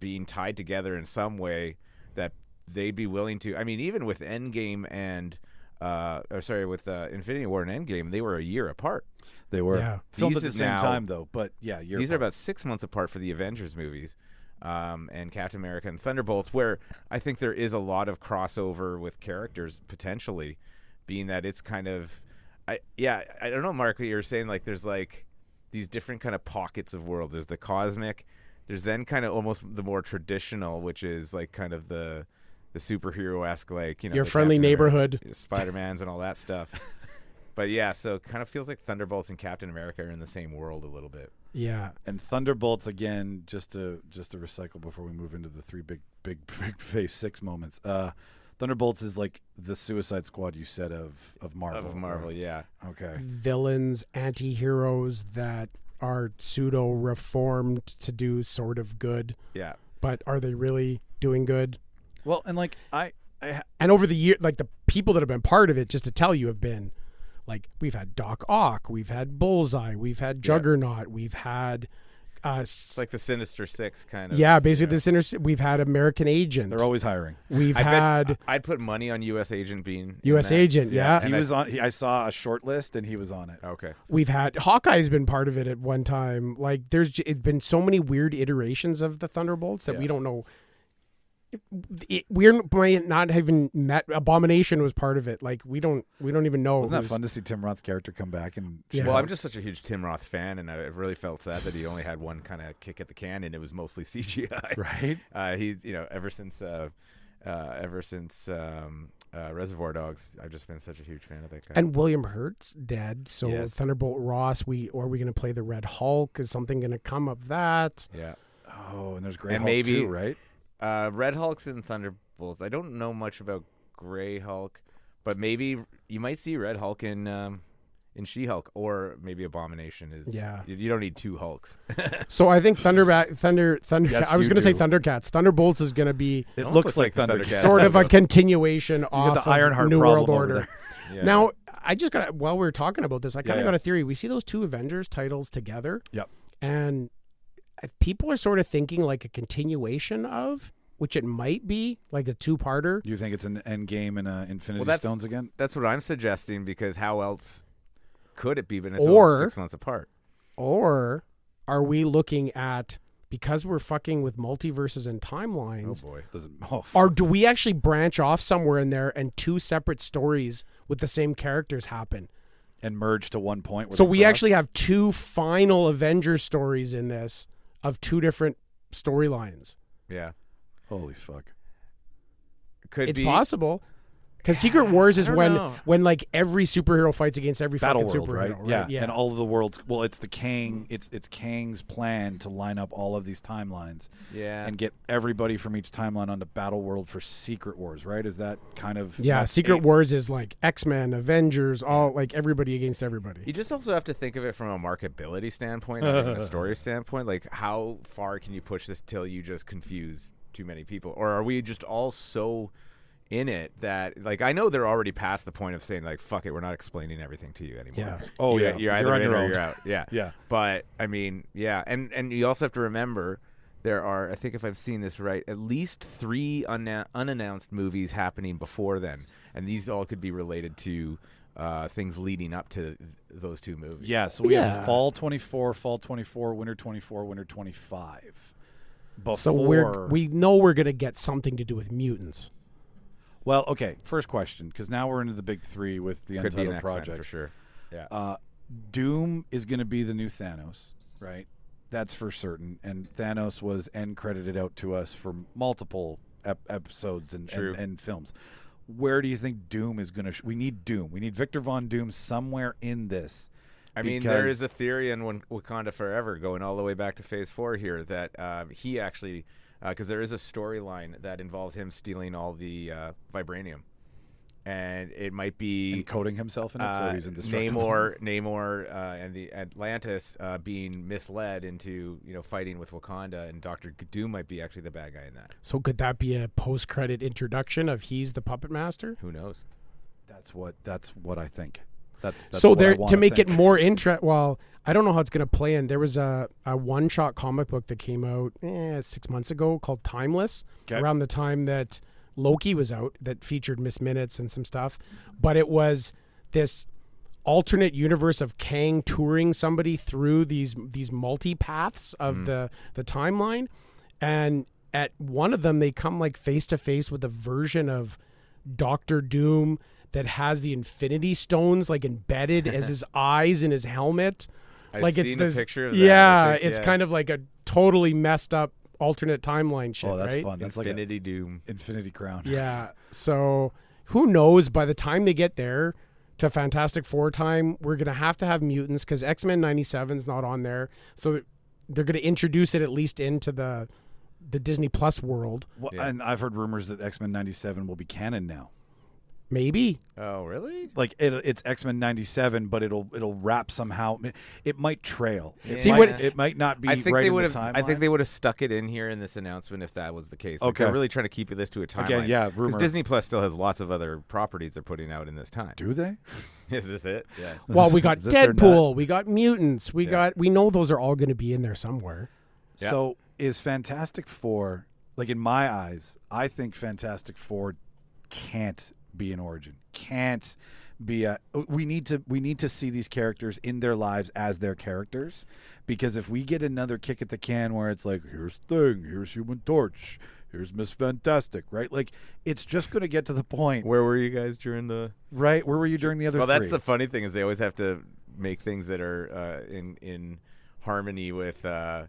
being tied together in some way that they'd be willing to. I mean, even with Endgame and with Infinity War and Endgame, they were a year apart. They were filmed These at the is same now- time though, but These are about 6 months apart for the Avengers movies. And Captain America and Thunderbolts, where I think there is a lot of crossover with characters potentially, being that it's kind of, I don't know, Mark, what you were saying, there's these different kind of pockets of worlds. There's the cosmic, there's then kind of almost the more traditional, which is kind of the superhero-esque, your the friendly Captain neighborhood, America, Spider-Man's and all that stuff. But so it kind of feels like Thunderbolts and Captain America are in the same world a little bit. Yeah. And Thunderbolts again, just to recycle before we move into the three big Phase 6 moments. Thunderbolts is like the Suicide Squad you said of Marvel. Of Marvel, right? yeah. Okay. Villains, anti-heroes that are pseudo-reformed to do sort of good. Yeah. But are they really doing good? Well, and and over the year, the people that have been part of it, just to tell you, have been we've had Doc Ock, we've had Bullseye, we've had Juggernaut, we've had it's like the Sinister Six kind of. Yeah, basically we've had American Agent. They're always hiring. I'd put money on U.S. Agent being U.S. Agent. Yeah, he was on. I saw a short list and he was on it. Okay. We've had Hawkeye's been part of it at one time. It's been so many weird iterations of the Thunderbolts that we don't know. We might not having met. Abomination was part of it. We don't even know. Wasn't that fun to see Tim Roth's character come back and? Yeah. Well, I'm just such a huge Tim Roth fan, and I really felt sad that he only had one kind of kick at the can, and it was mostly CGI. Right. He, ever since Reservoir Dogs, I've just been such a huge fan of that guy. And William Hurt's dead, so Yes. Thunderbolt Ross. Are we going to play the Red Hulk? Is something going to come of that? Yeah. Oh, and there's Grey And Hulk maybe- too, right? Red Hulk's and Thunderbolts. I don't know much about Grey Hulk, but maybe you might see Red Hulk in She-Hulk, or maybe Abomination is. Yeah. You don't need two Hulks. So I think Thunder. Yes, I was you going to say do. Thundercats. Thunderbolts is going to be It almost looks like Thundercats. sort of a continuation off the of Ironheart New problem World over Order. there. Yeah. Now, I just got while we were talking about this, I kind of Yeah. got a theory. We see those two Avengers titles together. Yep. And people are sort of thinking a continuation of, which it might be, a two-parter. You think it's an Endgame and Infinity Well, that's- Stones again? That's what I'm suggesting, because how else could it be? But it's Or- only 6 months apart. Or are we looking at, because we're fucking with multiverses and Oh timelines, boy. Does it? Oh, or do we actually branch off somewhere in there and two separate stories with the same characters happen? and merge to one point. Where So they we cross? actually have two final Avengers stories in this of two different storylines. Yeah. Holy fuck. Could It's be. possible. Because Secret Wars is I when don't know. every superhero fights against every Battle fucking World, superhero, right? Yeah. And all of the worlds. Well, it's the Kang. It's Kang's plan to line up all of these timelines Yeah. and get everybody from each timeline onto Battle World for Secret Wars, right? Is that kind of Secret Wars is X-Men, Avengers, all everybody against everybody. You just also have to think of it from a marketability standpoint, not even a story standpoint. How far can you push this till you just confuse too many people? Or are we just all so in it that, I know they're already past the point of saying, fuck it, we're not explaining everything to you anymore. Yeah. Oh, You're yeah. You're either You're on in your or own. you're out. Yeah. Yeah. But, I mean, yeah. And you also have to remember there are, I think if I've seen this right, at least 3 unannounced movies happening before then, and these all could be related to things leading up to those 2 movies. Yeah, so we have fall 24, winter 24, winter 25. Before. So we know we're going to get something to do with mutants. Well, okay, first question, because now we're into the big 3 with the Could be an Untitled X-Men Project. for sure. Yeah. Doom is going to be the new Thanos, right? That's for certain. And Thanos was end credited out to us for multiple episodes and films. Where do you think Doom is going to... we need Doom. We need Victor Von Doom somewhere in this. I mean, there is a theory in Wakanda Forever going all the way back to Phase 4 here that he actually... because there is a storyline that involves him stealing all the vibranium. And it might be... and coating himself in it so he's indestructible. Namor and the Atlantis being misled into fighting with Wakanda, and Dr. Doom might be actually the bad guy in that. So could that be a post-credit introduction of he's the puppet master? Who knows? That's what I think. That's so what I there wanna to make think. it more well, I don't know how it's going to play in. There was a one-shot comic book that came out 6 months ago called Timeless, around the time that Loki was out, that featured Miss Minutes and some stuff. But it was this alternate universe of Kang touring somebody through these multi-paths of the timeline. And at one of them, they come like face-to-face with a version of Doctor Doom that has the Infinity Stones like embedded as his eyes in his helmet. I've seen a picture of that. Yeah, it's kind of like a totally messed up alternate timeline shit. Oh, that's right? fun. That's Infinity Doom. Infinity Crown. Yeah. So who knows? By the time they get there to Fantastic Four time, we're gonna have to have mutants because X-Men 97 is not on there. So they're gonna introduce it at least into the Disney Plus world. Well, and I've heard rumors that X-Men 97 will be canon now. Maybe. Oh, really? Like it's X-Men 97, but it'll wrap somehow. It might trail. It might not be I think right they in would the have. timeline. I think they would have stuck it in here in this announcement if that was the case. Like, Okay. they're really trying to keep this to a timeline. Again, yeah, Because rumor. Disney Plus still has lots of other properties they're putting out in this time. Do they? Is this it? Yeah. Well, we got Is this their Deadpool, we got mutants, we know those are all going to be in there somewhere. Yeah. So is Fantastic Four, like in my eyes, I think Fantastic Four can't be an origin. Can't be a. We need to see these characters in their lives as their characters, because if we get another kick at the can where it's like, here's Thing, here's Human Torch, here's Miss Fantastic, right? Like it's just going to get to the point. Where were you guys during the? Right? Where were you during the other? Well, that's three? the funny thing is they always have to make things that are in harmony with where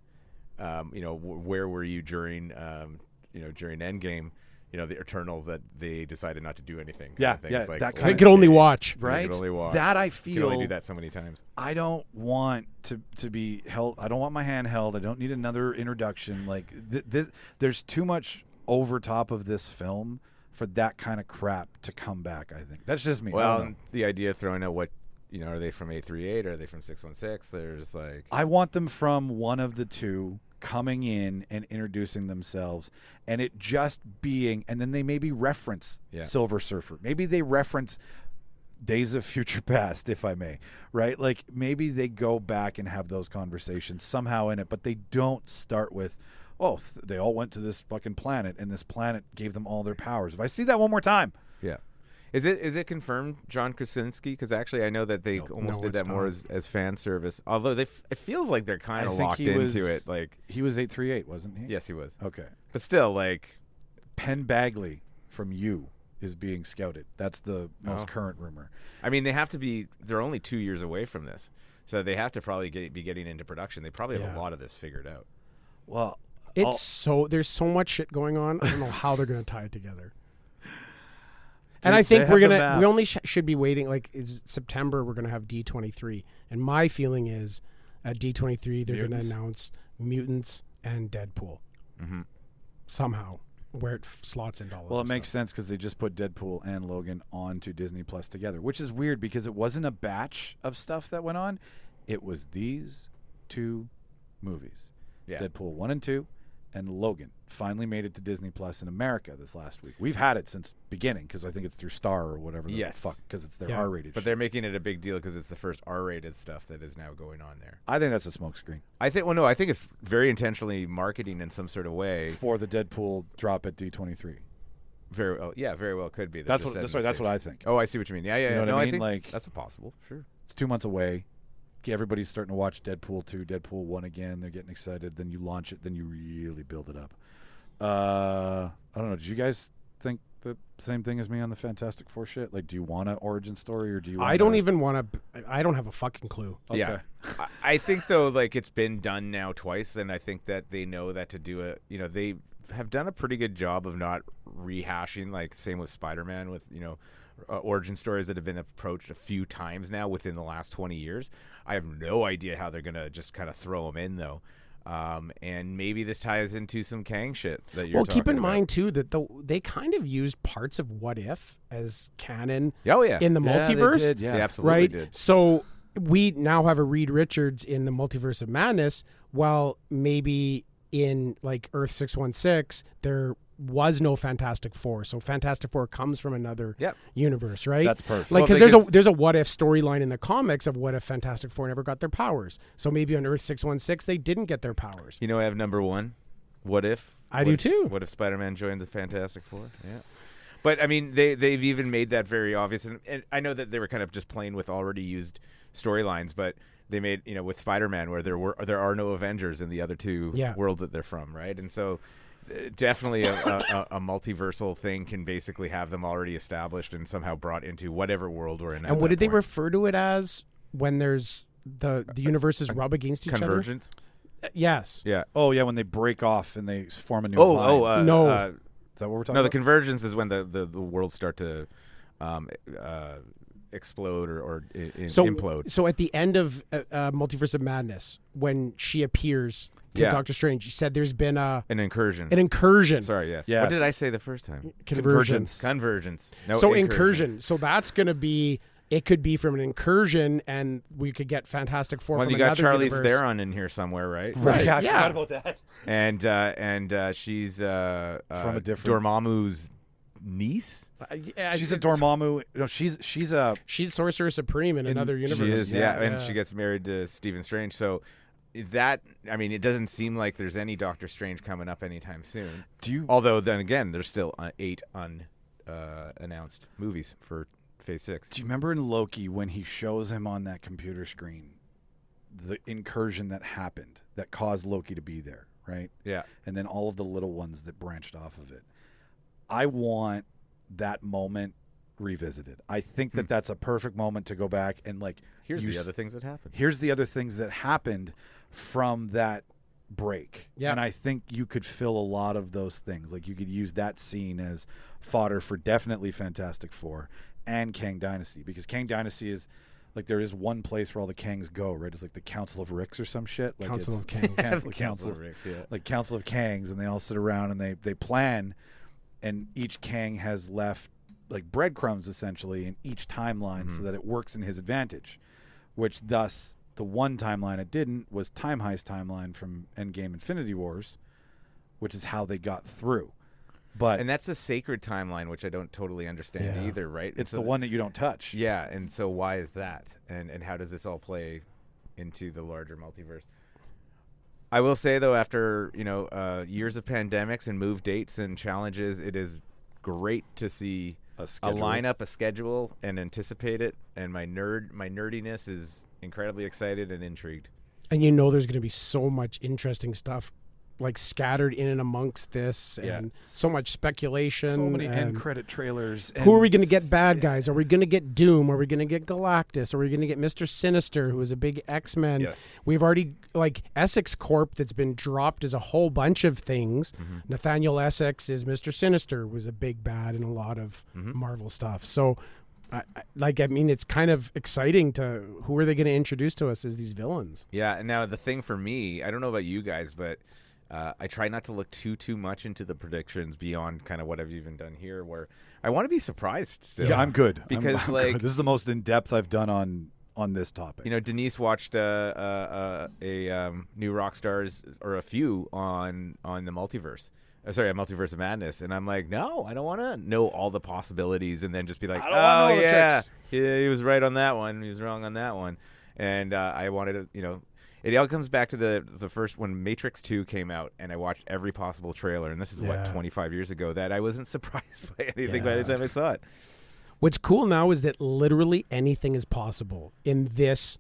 were you during during Endgame. The Eternals that they decided not to do anything. Yeah, thing. yeah, It's like, that well, kind They could only watch. right? You can only watch. That I You feel. can only do that so many times. I don't want to be held. I don't want my hand held. I don't need another introduction. Like there's too much over top of this film for that kind of crap to come back. I think that's just me. I don't Well, know. the idea of throwing out what are they from 838? Are they from 616? There's like I want them from one of the two coming in and introducing themselves, and it just being, and then they maybe reference Silver Surfer. Maybe they reference Days of Future Past, if I may, right? Like maybe they go back and have those conversations somehow in it, but they don't start with, they all went to this fucking planet, and this planet gave them all their powers. If I see that one more time, yeah. Is it confirmed John Krasinski? Because actually, I know that they almost did it's that more not. as fan service. Although it feels like they're kind I of think locked he into was- it. Like he was 838, wasn't he? yes, he was. Okay. But still, like Penn Bagley from You is being scouted. That's the most current rumor. I mean, they have to be. They're only 2 years away from this, so they have to probably be getting into production. They probably have a lot of this figured out. Well, There's so much shit going on. I don't know how they're going to tie it together. Dude, And I think they we're have the gonna. map. We only should be waiting. Like it's September, we're gonna have D23, and my feeling is at D23 they're gonna Mutants. announce mutants and Deadpool somehow, where it slots into all. Well, of it this makes stuff. sense because they just put Deadpool and Logan onto Disney Plus together, which is weird because it wasn't a batch of stuff that went on. It was these two movies, Yeah. Deadpool 1 and 2, and Logan finally made it to Disney Plus in America this last week. We've had it since beginning because I think it's through Star or whatever. Yes. Fuck, because it's their Yeah. R-rated. But shit. they're making it a big deal because it's the first R-rated stuff that is now going on there. I think that's a smokescreen I think. Well, no, I think it's very intentionally marketing in some sort of way. for the Deadpool drop at D23. Very well, yeah, very well could be. That's what. That's what I think. Oh, I see what you mean. Yeah, yeah. You know no, what I I mean? think Like- that's possible. Sure. It's 2 months away. Everybody's starting to watch Deadpool 2, Deadpool 1 again. They're getting excited. Then you launch it. Then you really build it up. I don't know. Did you guys think the same thing as me on the Fantastic Four shit? Like, do you want an origin story or do you? I don't even want to. I don't have a fucking clue. Okay. Yeah, I think though, like it's been done now twice, and I think that they know that to do it. You know, they have done a pretty good job of not rehashing. Like same with Spider-Man, with origin stories that have been approached a few times now within the last 20 years. I have no idea how they're gonna just kind of throw them in though. And maybe this ties into some Kang shit that you're Well, keep in talking about. mind too that they kind of used parts of What If as canon Oh yeah, in the Yeah, they multiverse, did, yeah. They absolutely right? did. So we now have a Reed Richards in the Multiverse of Madness, while maybe in like Earth 616 there was no Fantastic Four. So Fantastic Four comes from another Yep. universe, right? That's perfect. Like, Well, because because- there's a What If storyline in the comics of what if Fantastic Four never got their powers. So maybe on Earth 616 they didn't get their powers. You know, I have number one. What if? I do too. What if Spider-Man joined the Fantastic Four? Yeah. But I mean, they've even made that very obvious, and I know that they were kind of just playing with already used storylines, but they made with Spider-Man where there are no Avengers in the other two Yeah. worlds that they're from, right? And so definitely a multiversal thing can basically have them already established and somehow brought into whatever world we're in. at And what that did they point. refer to it as when there's the universes rub against each Convergence? other? Yes. Yeah. Oh yeah, when they break off and they form a new. vine. No. Is that what we're talking No, the about? convergence is when the worlds start to explode or implode. So at the end of Multiverse of Madness, when she appears to Yeah. Doctor Strange, she said there's been An incursion. an incursion. Sorry, yes. Yes. What did I say the first time? Convergence. Convergence. No, So incursion. So that's going to be. It could be from an incursion, and we could get Fantastic Four Well, from you got another Charlize universe. Theron in here somewhere, right? Right. Yeah, I Yeah. forgot about that. And she's From a different- Dormammu's niece. She's a Dormammu. No, she's a. She's Sorcerer Supreme in another universe. She is, yeah, and Yeah. she gets married to Stephen Strange. So that, I mean, it doesn't seem like there's any Doctor Strange coming up anytime soon. Do you? Although then again, there's still 8 unannounced movies for Phase 6. Do you remember in Loki when he shows him on that computer screen the incursion that happened that caused Loki to be there, right? Yeah. And then all of the little ones that branched off of it. I want that moment revisited. I think that that's a perfect moment to go back and like. Here's you the s- other things that happened. Here's the other things that happened from that break. Yeah. And I think you could fill a lot of those things. Like you could use that scene as fodder for definitely Fantastic Four and Kang Dynasty, because Kang Dynasty is like there is one place where all the Kangs go, right? It's like the Council of Ricks or some shit. Like Council it's of Kangs. Council of Ricks, yeah. like Council of Kangs, and they all sit around and they plan, and each Kang has left like breadcrumbs essentially in each timeline so that it works in his advantage, which thus the one timeline it didn't was Time Heist timeline from Endgame Infinity Wars, which is how they got through. But And that's the sacred timeline, which I don't totally understand Yeah. either, right? it's So the one that you don't touch. Yeah, and so why is that? And how does this all play into the larger multiverse? I will say though, after years of pandemics and move dates and challenges, it is great to see a schedule. lineup, a schedule, and anticipate it. And my nerdiness is incredibly excited and intrigued. And you know there's going to be so much interesting stuff like scattered in and amongst this, Yeah. and so much speculation. So many and end credit trailers. who are and- we going to get bad guys? Are we going to get Doom? Are we going to get Galactus? Are we going to get Mr. Sinister, who is a big X-Men? Yes. We've already, like, Essex Corp that's been dropped as a whole bunch of things. Nathaniel Essex is Mr. Sinister, was a big bad in a lot of Marvel stuff. So, I mean, it's kind of exciting to, who are they going to introduce to us as these villains? Yeah, and now the thing for me, I don't know about you guys, but I try not to look too much into the predictions beyond kind of what I've even done here, where I want to be surprised still. Yeah, I'm good. Because, I'm like- good. This is the most in depth I've done on on this topic. You know, Denise watched a new Rockstars or a few on the multiverse. Sorry, a Multiverse of Madness, and I'm like, no, I don't want to know all the possibilities and then just be like, I don't wanna know all the yeah, tricks. he was right on that one, he was wrong on that one, and I wanted to, you know, it all comes back to the first when Matrix 2 came out, and I watched every possible trailer, and this is what 25 years ago, that I wasn't surprised by anything by the time I saw it. What's cool now is that literally anything is possible in this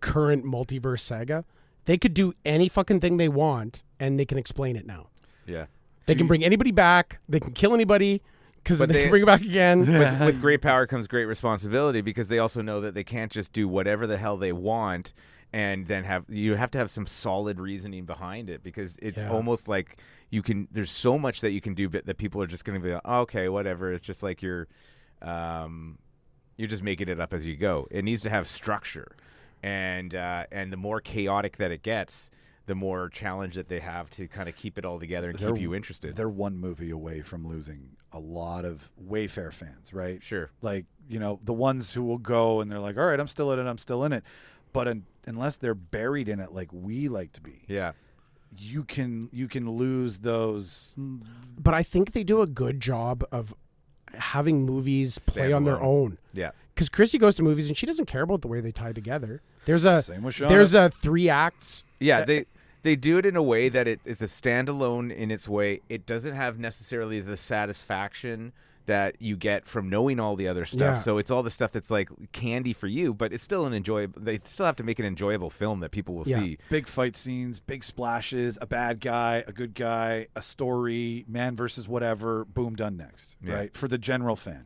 current multiverse saga. They could do any fucking thing they want, and they can explain it now. Yeah. They can bring anybody back. They can kill anybody because they can bring it back again. With great power comes great responsibility, because they also know that they can't just do whatever the hell they want and then you have to have some solid reasoning behind it, because it's almost like there's so much that you can do that people are just going to be like, oh, okay, whatever. It's just like you're just making it up as you go. It needs to have structure, and the more chaotic that it gets, the more challenge that they have to kind of keep it all together and keep you interested. They're one movie away from losing a lot of Wayfair fans, right? Sure. Like, you know, the ones who will go and they're like, all right, I'm still in it. But unless they're buried in it like we like to be, you can lose those. But I think they do a good job of having movies play on their own. Yeah. Because Chrissy goes to movies and she doesn't care about the way they tie together. Same with Sean. There's a 3 acts. Yeah, they do it in a way that it is a standalone in its way. It doesn't have necessarily the satisfaction that you get from knowing all the other stuff. Yeah. So it's all the stuff that's like candy for you, but it's still they still have to make an enjoyable film that people will see. Big fight scenes, big splashes, a bad guy, a good guy, a story, man versus whatever, boom, done next, right? For the general fan.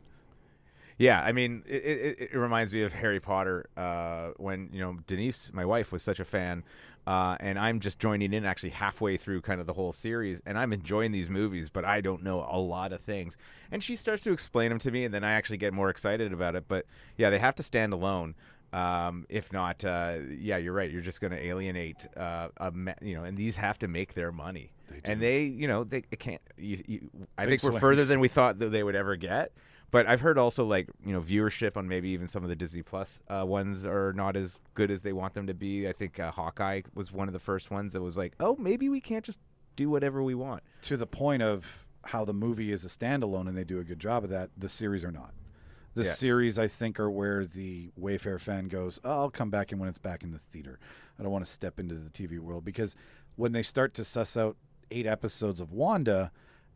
Yeah, I mean, it reminds me of Harry Potter when, you know, Denise, my wife, was such a fan, and I'm just joining in actually halfway through kind of the whole series, and I'm enjoying these movies, but I don't know a lot of things. And she starts to explain them to me, and then I actually get more excited about it. But, yeah, they have to stand alone. If not, you're right. You're just going to alienate, and these have to make their money. And they can't. I think we're further than we thought that they would ever get. But I've heard also, like, you know, viewership on maybe even some of the Disney Plus ones are not as good as they want them to be. I think Hawkeye was one of the first ones that was like, oh, maybe we can't just do whatever we want. To the point of how the movie is a standalone, and they do a good job of that, the series are not. The series, I think, are where the Wayfair fan goes, oh, I'll come back in when it's back in the theater. I don't want to step into the TV world. Because when they start to suss out 8 episodes of Wanda,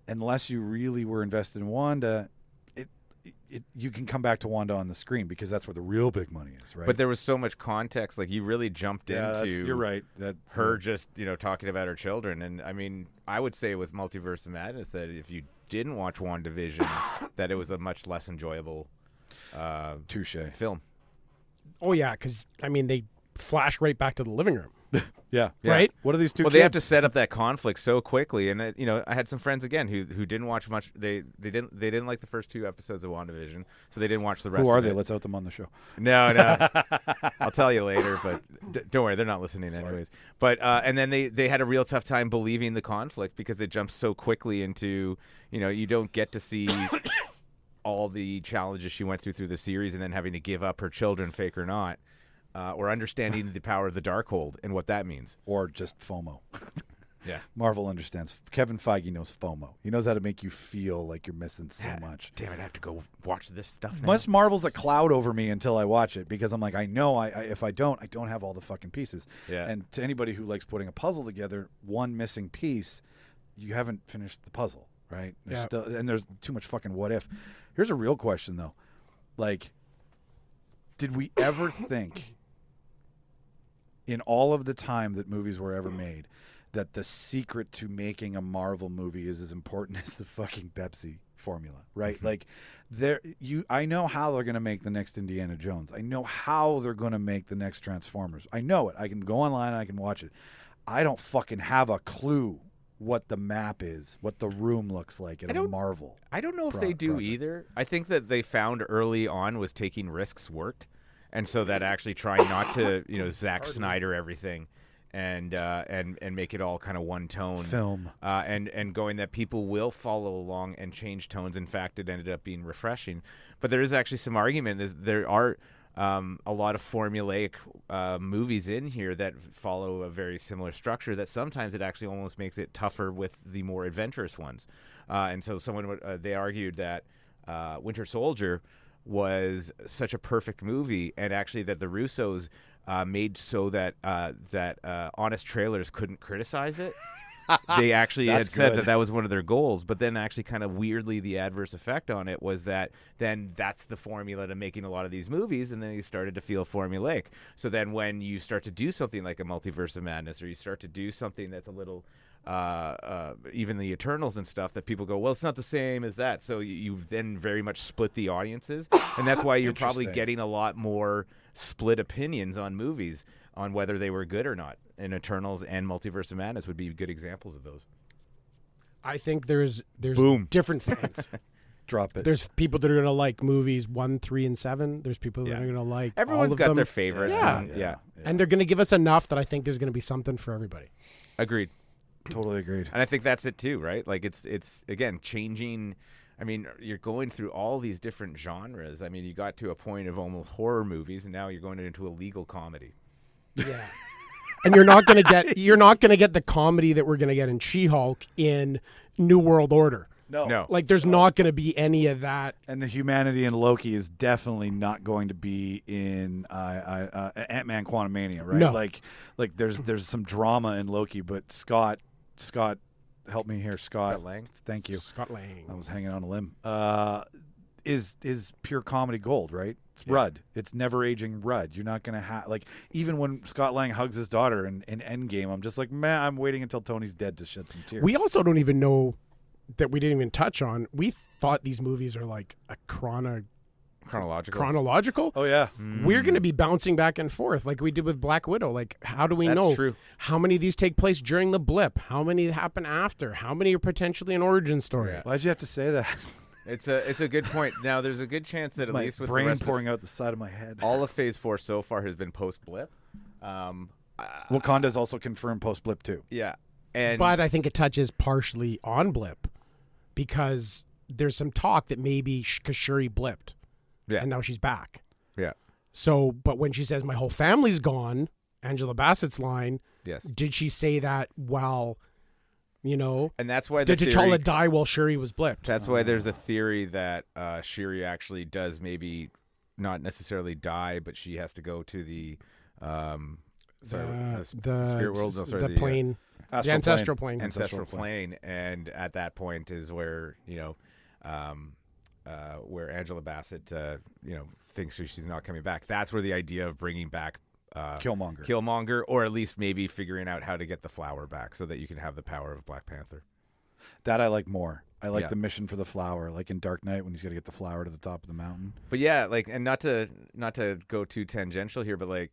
unless you really were invested in Wanda, you can come back to Wanda on the screen, because that's where the real big money is, right? But there was so much context, like you really jumped into you're right. Her just, you know, talking about her children. And I mean, I would say with Multiverse of Madness that if you didn't watch WandaVision, that it was a much less enjoyable touche film. Oh, yeah, because, I mean, they flash right back to the living room. Yeah. Right? What are these two Well, kids? they have to set up that conflict so quickly, and you know, I had some friends again who didn't watch much. They didn't like the first 2 episodes of WandaVision, so they didn't watch the rest. Who are of they? it. Let's out them on the show. No, I'll tell you later. But don't worry, they're not listening anyways. But and then they had a real tough time believing the conflict, because it jumps so quickly into, you know, you don't get to see all the challenges she went through the series, and then having to give up her children, fake or not. Or understanding the power of the Darkhold and what that means. Or just FOMO. Yeah. Marvel understands. Kevin Feige knows FOMO. He knows how to make you feel like you're missing so much. Damn it, I have to go watch this stuff now. Plus, Marvel's a cloud over me until I watch it, because I'm like, I know if I don't have all the fucking pieces. Yeah. And to anybody who likes putting a puzzle together, one missing piece, you haven't finished the puzzle, right? There's too much fucking what if. Here's a real question, though. Like, did we ever think, in all of the time that movies were ever made, that the secret to making a Marvel movie is as important as the fucking Pepsi formula, right? Like, I know how they're going to make the next Indiana Jones. I know how they're going to make the next Transformers. I know it. I can go online and I can watch it. I don't fucking have a clue what the map is, what the room looks like at a Marvel. I don't know if they do project. either. I think that they found early on was taking risks worked. And so that actually trying not to, you know, Zack Snyder everything and make it all kind of one tone. Film. And going that people will follow along and change tones. In fact, it ended up being refreshing. But there is actually some argument. There are a lot of formulaic movies in here that follow a very similar structure that sometimes it actually almost makes it tougher with the more adventurous ones. And so they argued that Winter Soldier was such a perfect movie, and actually that the Russos made so that honest trailers couldn't criticize it. They actually had said that was one of their goals, but then actually kind of weirdly the adverse effect on it was that then that's the formula to making a lot of these movies, and then you started to feel formulaic. So then when you start to do something like a Multiverse of Madness, or you start to do something that's a little even the Eternals and stuff, that people go, well, it's not the same as that. So you've then very much split the audiences, and that's why you're probably getting a lot more split opinions on movies on whether they were good or not. And Eternals and Multiverse of Madness would be good examples of those. I think there's Boom. different things. Drop it. There's people that are going to like movies 1, 3, and 7. There's people that are going to like Everyone's all of got them. their favorites. Yeah. And they're going to give us enough that I think there's going to be something for everybody. Agreed. Totally agreed. And I think that's it too, right? Like it's again changing. I mean, you're going through all these different genres. I mean, you got to a point of almost horror movies, and now you're going into a legal comedy. Yeah. And you're not going to get the comedy that we're going to get in She-Hulk in New World Order. No. Like there's not going to be any of that. And the humanity in Loki is definitely not going to be in Ant-Man Quantumania, right? No. Like there's some drama in Loki, but Scott, help me here, Scott Lang. Thank you. Scott Lang. I was hanging on a limb. Is pure comedy gold, right? It's Rudd. It's never aging Rudd. You're not going to have, like, even when Scott Lang hugs his daughter in Endgame, I'm just like, man, I'm waiting until Tony's dead to shed some tears. We also don't even know that we didn't even touch on. We thought these movies are like a chronological. Oh, yeah. We're going to be bouncing back and forth like we did with Black Widow. Like, how do we That's know true. how many of these take place during the blip? How many happen after? How many are potentially an origin story? Yeah. Why'd you have to say that? It's a good point. Now, there's a good chance that at My least with brain the rest pouring out the side of my head. all of Phase 4 so far has been post-blip. Wakanda's also confirmed post-blip, too. Yeah. And But I think it touches partially on blip because there's some talk that maybe because Shuri blipped and now she's back. Yeah. So, but when she says my whole family's gone, Angela Bassett's line, Yes. did she say that while, And that's why the did theory, T'Challa die while Shuri was blipped? That's why there's a theory that Shuri actually does maybe not necessarily die, but she has to go to the spirit world. No, sorry, the plane, the ancestral plane. Ancestral plane, and at that point is where where Angela Bassett thinks she's not coming back. That's where the idea of bringing back Killmonger, or at least maybe figuring out how to get the flower back so that you can have the power of Black Panther. That I like more. I like the mission for the flower, like in Dark Knight when he's got to get the flower to the top of the mountain. But yeah, like, and not to go too tangential here, but like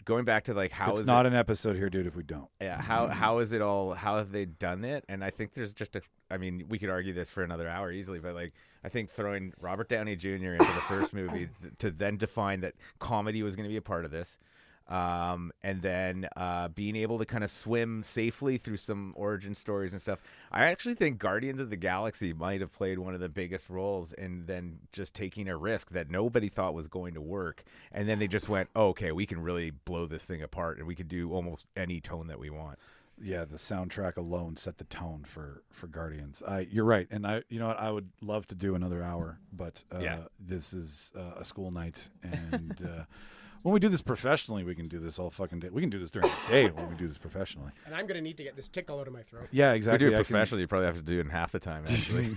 going back to like how it's is not it, an episode here, dude. If we don't, how is it all? How have they done it? And I think there's just I mean, we could argue this for another hour easily, but like I think throwing Robert Downey Jr. into the first movie to then define that comedy was going to be a part of this. And then being able to kind of swim safely through some origin stories and stuff. I actually think Guardians of the Galaxy might have played one of the biggest roles in then just taking a risk that nobody thought was going to work. And then they just went, oh, okay, we can really blow this thing apart and we can do almost any tone that we want. Yeah, the soundtrack alone set the tone for Guardians. You're right, and I would love to do another hour, but this is a school night, and when we do this professionally, we can do this all fucking day. We can do this during the day when we do this professionally. And I'm going to need to get this tickle out of my throat. Yeah, If exactly. you do it professionally, you probably have to do it in half the time, actually.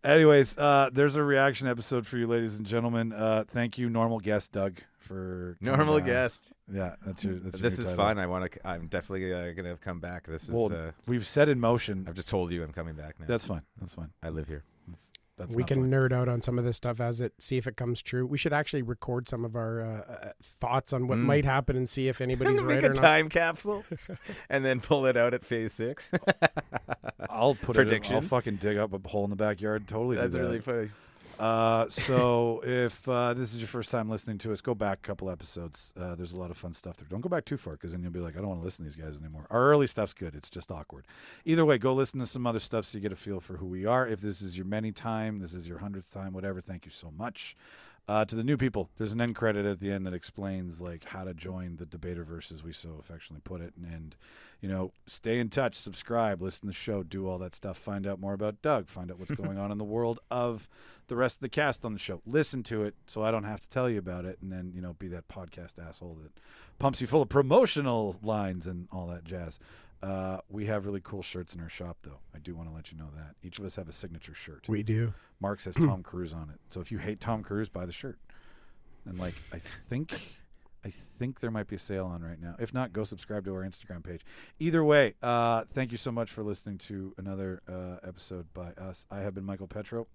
Anyways, there's a reaction episode for you, ladies and gentlemen. Thank you, normal guest Doug, for Normal guest. Yeah, that's your. This is title. fun. I'm definitely going to come back. This is. We've set in motion. I've just told you I'm coming back now. That's fine. I live here. We can nerd out on some of this stuff see if it comes true. We should actually record some of our thoughts on what might happen and see if anybody's right make or a not. time capsule and then pull it out at Phase 6. I'll put Predictions. I'll fucking dig up a hole in the backyard. Totally. That's do that. really funny. So if this is your first time listening to us, go back a couple episodes. There's a lot of fun stuff there. Don't go back too far because then you'll be like, I don't want to listen to these guys anymore. Our early stuff's good. It's just awkward. Either way, go listen to some other stuff so you get a feel for who we are. If this is your many time, this is your 100th time, whatever, thank you so much. To the new people, there's an end credit at the end that explains like how to join the Debaterverse, as we so affectionately put it, and stay in touch, subscribe, listen to the show, do all that stuff, find out more about Doug, find out what's going on in the world of the rest of the cast on the show. Listen to it so I don't have to tell you about it, and then be that podcast asshole that pumps you full of promotional lines and all that jazz. We have really cool shirts in our shop, though. I do want to let you know that. Each of us have a signature shirt. We do. Mark says Tom Cruise on it. So if you hate Tom Cruise, buy the shirt. And I think there might be a sale on right now. If not, go subscribe to our Instagram page. Either way, thank you so much for listening to another episode by us. I have been Michael Petrow.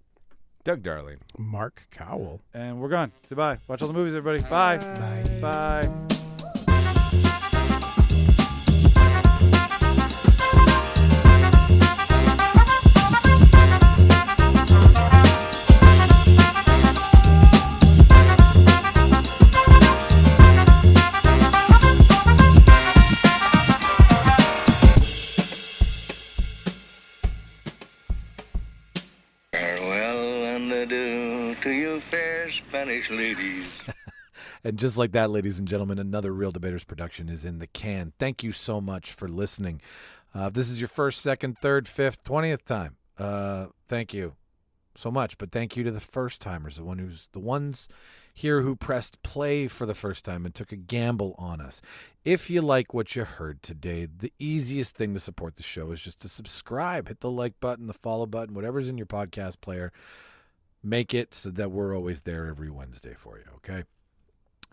Doug Darling. Mark Cowell. And we're gone. Say bye. Watch all the movies, everybody. Bye. Bye. Bye. Spanish ladies. And just like that, ladies and gentlemen, another Real Debaters production is in the can. Thank you so much for listening. If this is your first, second, third, fifth, 20th time, thank you so much. But thank you to the first timers, the ones here who pressed play for the first time and took a gamble on us. If you like what you heard today, the easiest thing to support the show is just to subscribe. Hit the like button, the follow button, whatever's in your podcast player. Make it so that we're always there every Wednesday for you, okay?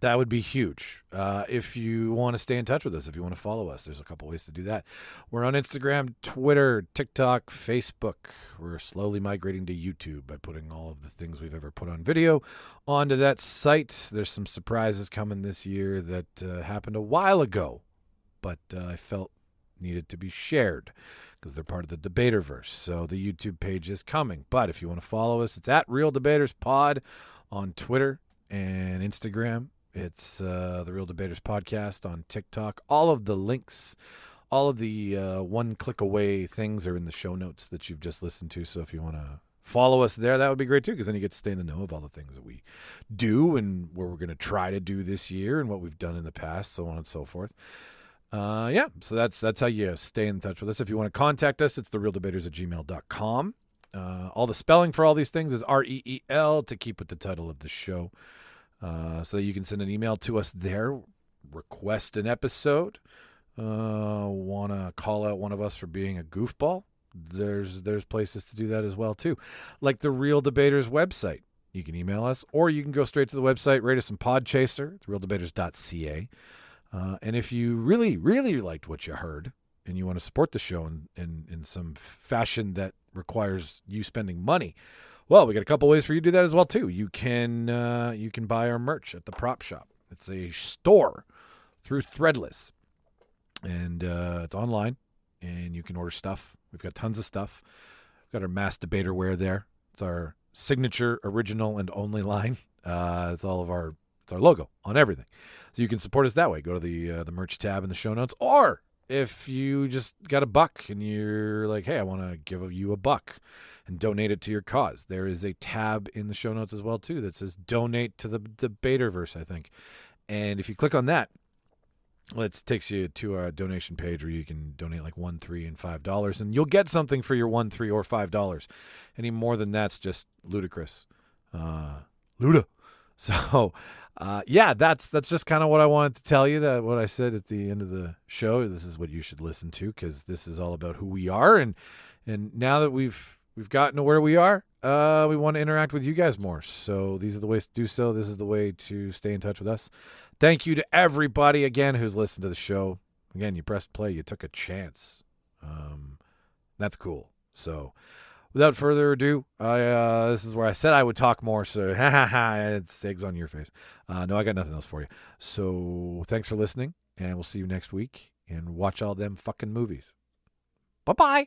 That would be huge. If you want to stay in touch with us, if you want to follow us, there's a couple ways to do that. We're on Instagram, Twitter, TikTok, Facebook. We're slowly migrating to YouTube by putting all of the things we've ever put on video onto that site. There's some surprises coming this year that happened a while ago, but I felt needed to be shared because they're part of the Debaterverse. So the YouTube page is coming. But if you want to follow us, it's at Real Debaters Pod on Twitter and Instagram. It's the Real Debaters Podcast on TikTok. All of the links, all of the one-click away things are in the show notes that you've just listened to. So if you want to follow us there, that would be great too, because then you get to stay in the know of all the things that we do and what we're going to try to do this year and what we've done in the past, so on and so forth. So that's how you stay in touch with us. If you want to contact us, it's therealdebaters@gmail.com. All the spelling for all these things is REEL to keep with the title of the show. So you can send an email to us there, request an episode, want to call out one of us for being a goofball. There's places to do that as well too. Like the Real Debaters website. You can email us, or you can go straight to the website, rate us in Podchaser. It's realdebaters.ca. And if you really, really liked what you heard and you want to support the show in some fashion that requires you spending money, well, we got a couple ways for you to do that as well, too. You can buy our merch at the Prop Shop. It's a store through Threadless, and it's online, and you can order stuff. We've got tons of stuff. We've got our Mass Debater wear there. It's our signature, original, and only line. It's our logo on everything. So you can support us that way. Go to the merch tab in the show notes. Or if you just got a buck and you're like, hey, I want to give you a buck and donate it to your cause, there is a tab in the show notes as well, too, that says donate to the Debaterverse, I think. And if you click on that, it takes you to a donation page where you can donate like $1, $3, and $5. And you'll get something for your $1, $3, or $5. Any more than that's just ludicrous. Luda. So, that's just kind of what I wanted to tell you, that what I said at the end of the show. This is what you should listen to, because this is all about who we are. And now that we've gotten to where we are, we want to interact with you guys more. So these are the ways to do so. This is the way to stay in touch with us. Thank you to everybody, again, who's listened to the show. Again, you pressed play. You took a chance. That's cool. So without further ado, this is where I said I would talk more, so it's eggs on your face. No, I got nothing else for you. So thanks for listening, and we'll see you next week, and watch all them fucking movies. Bye-bye.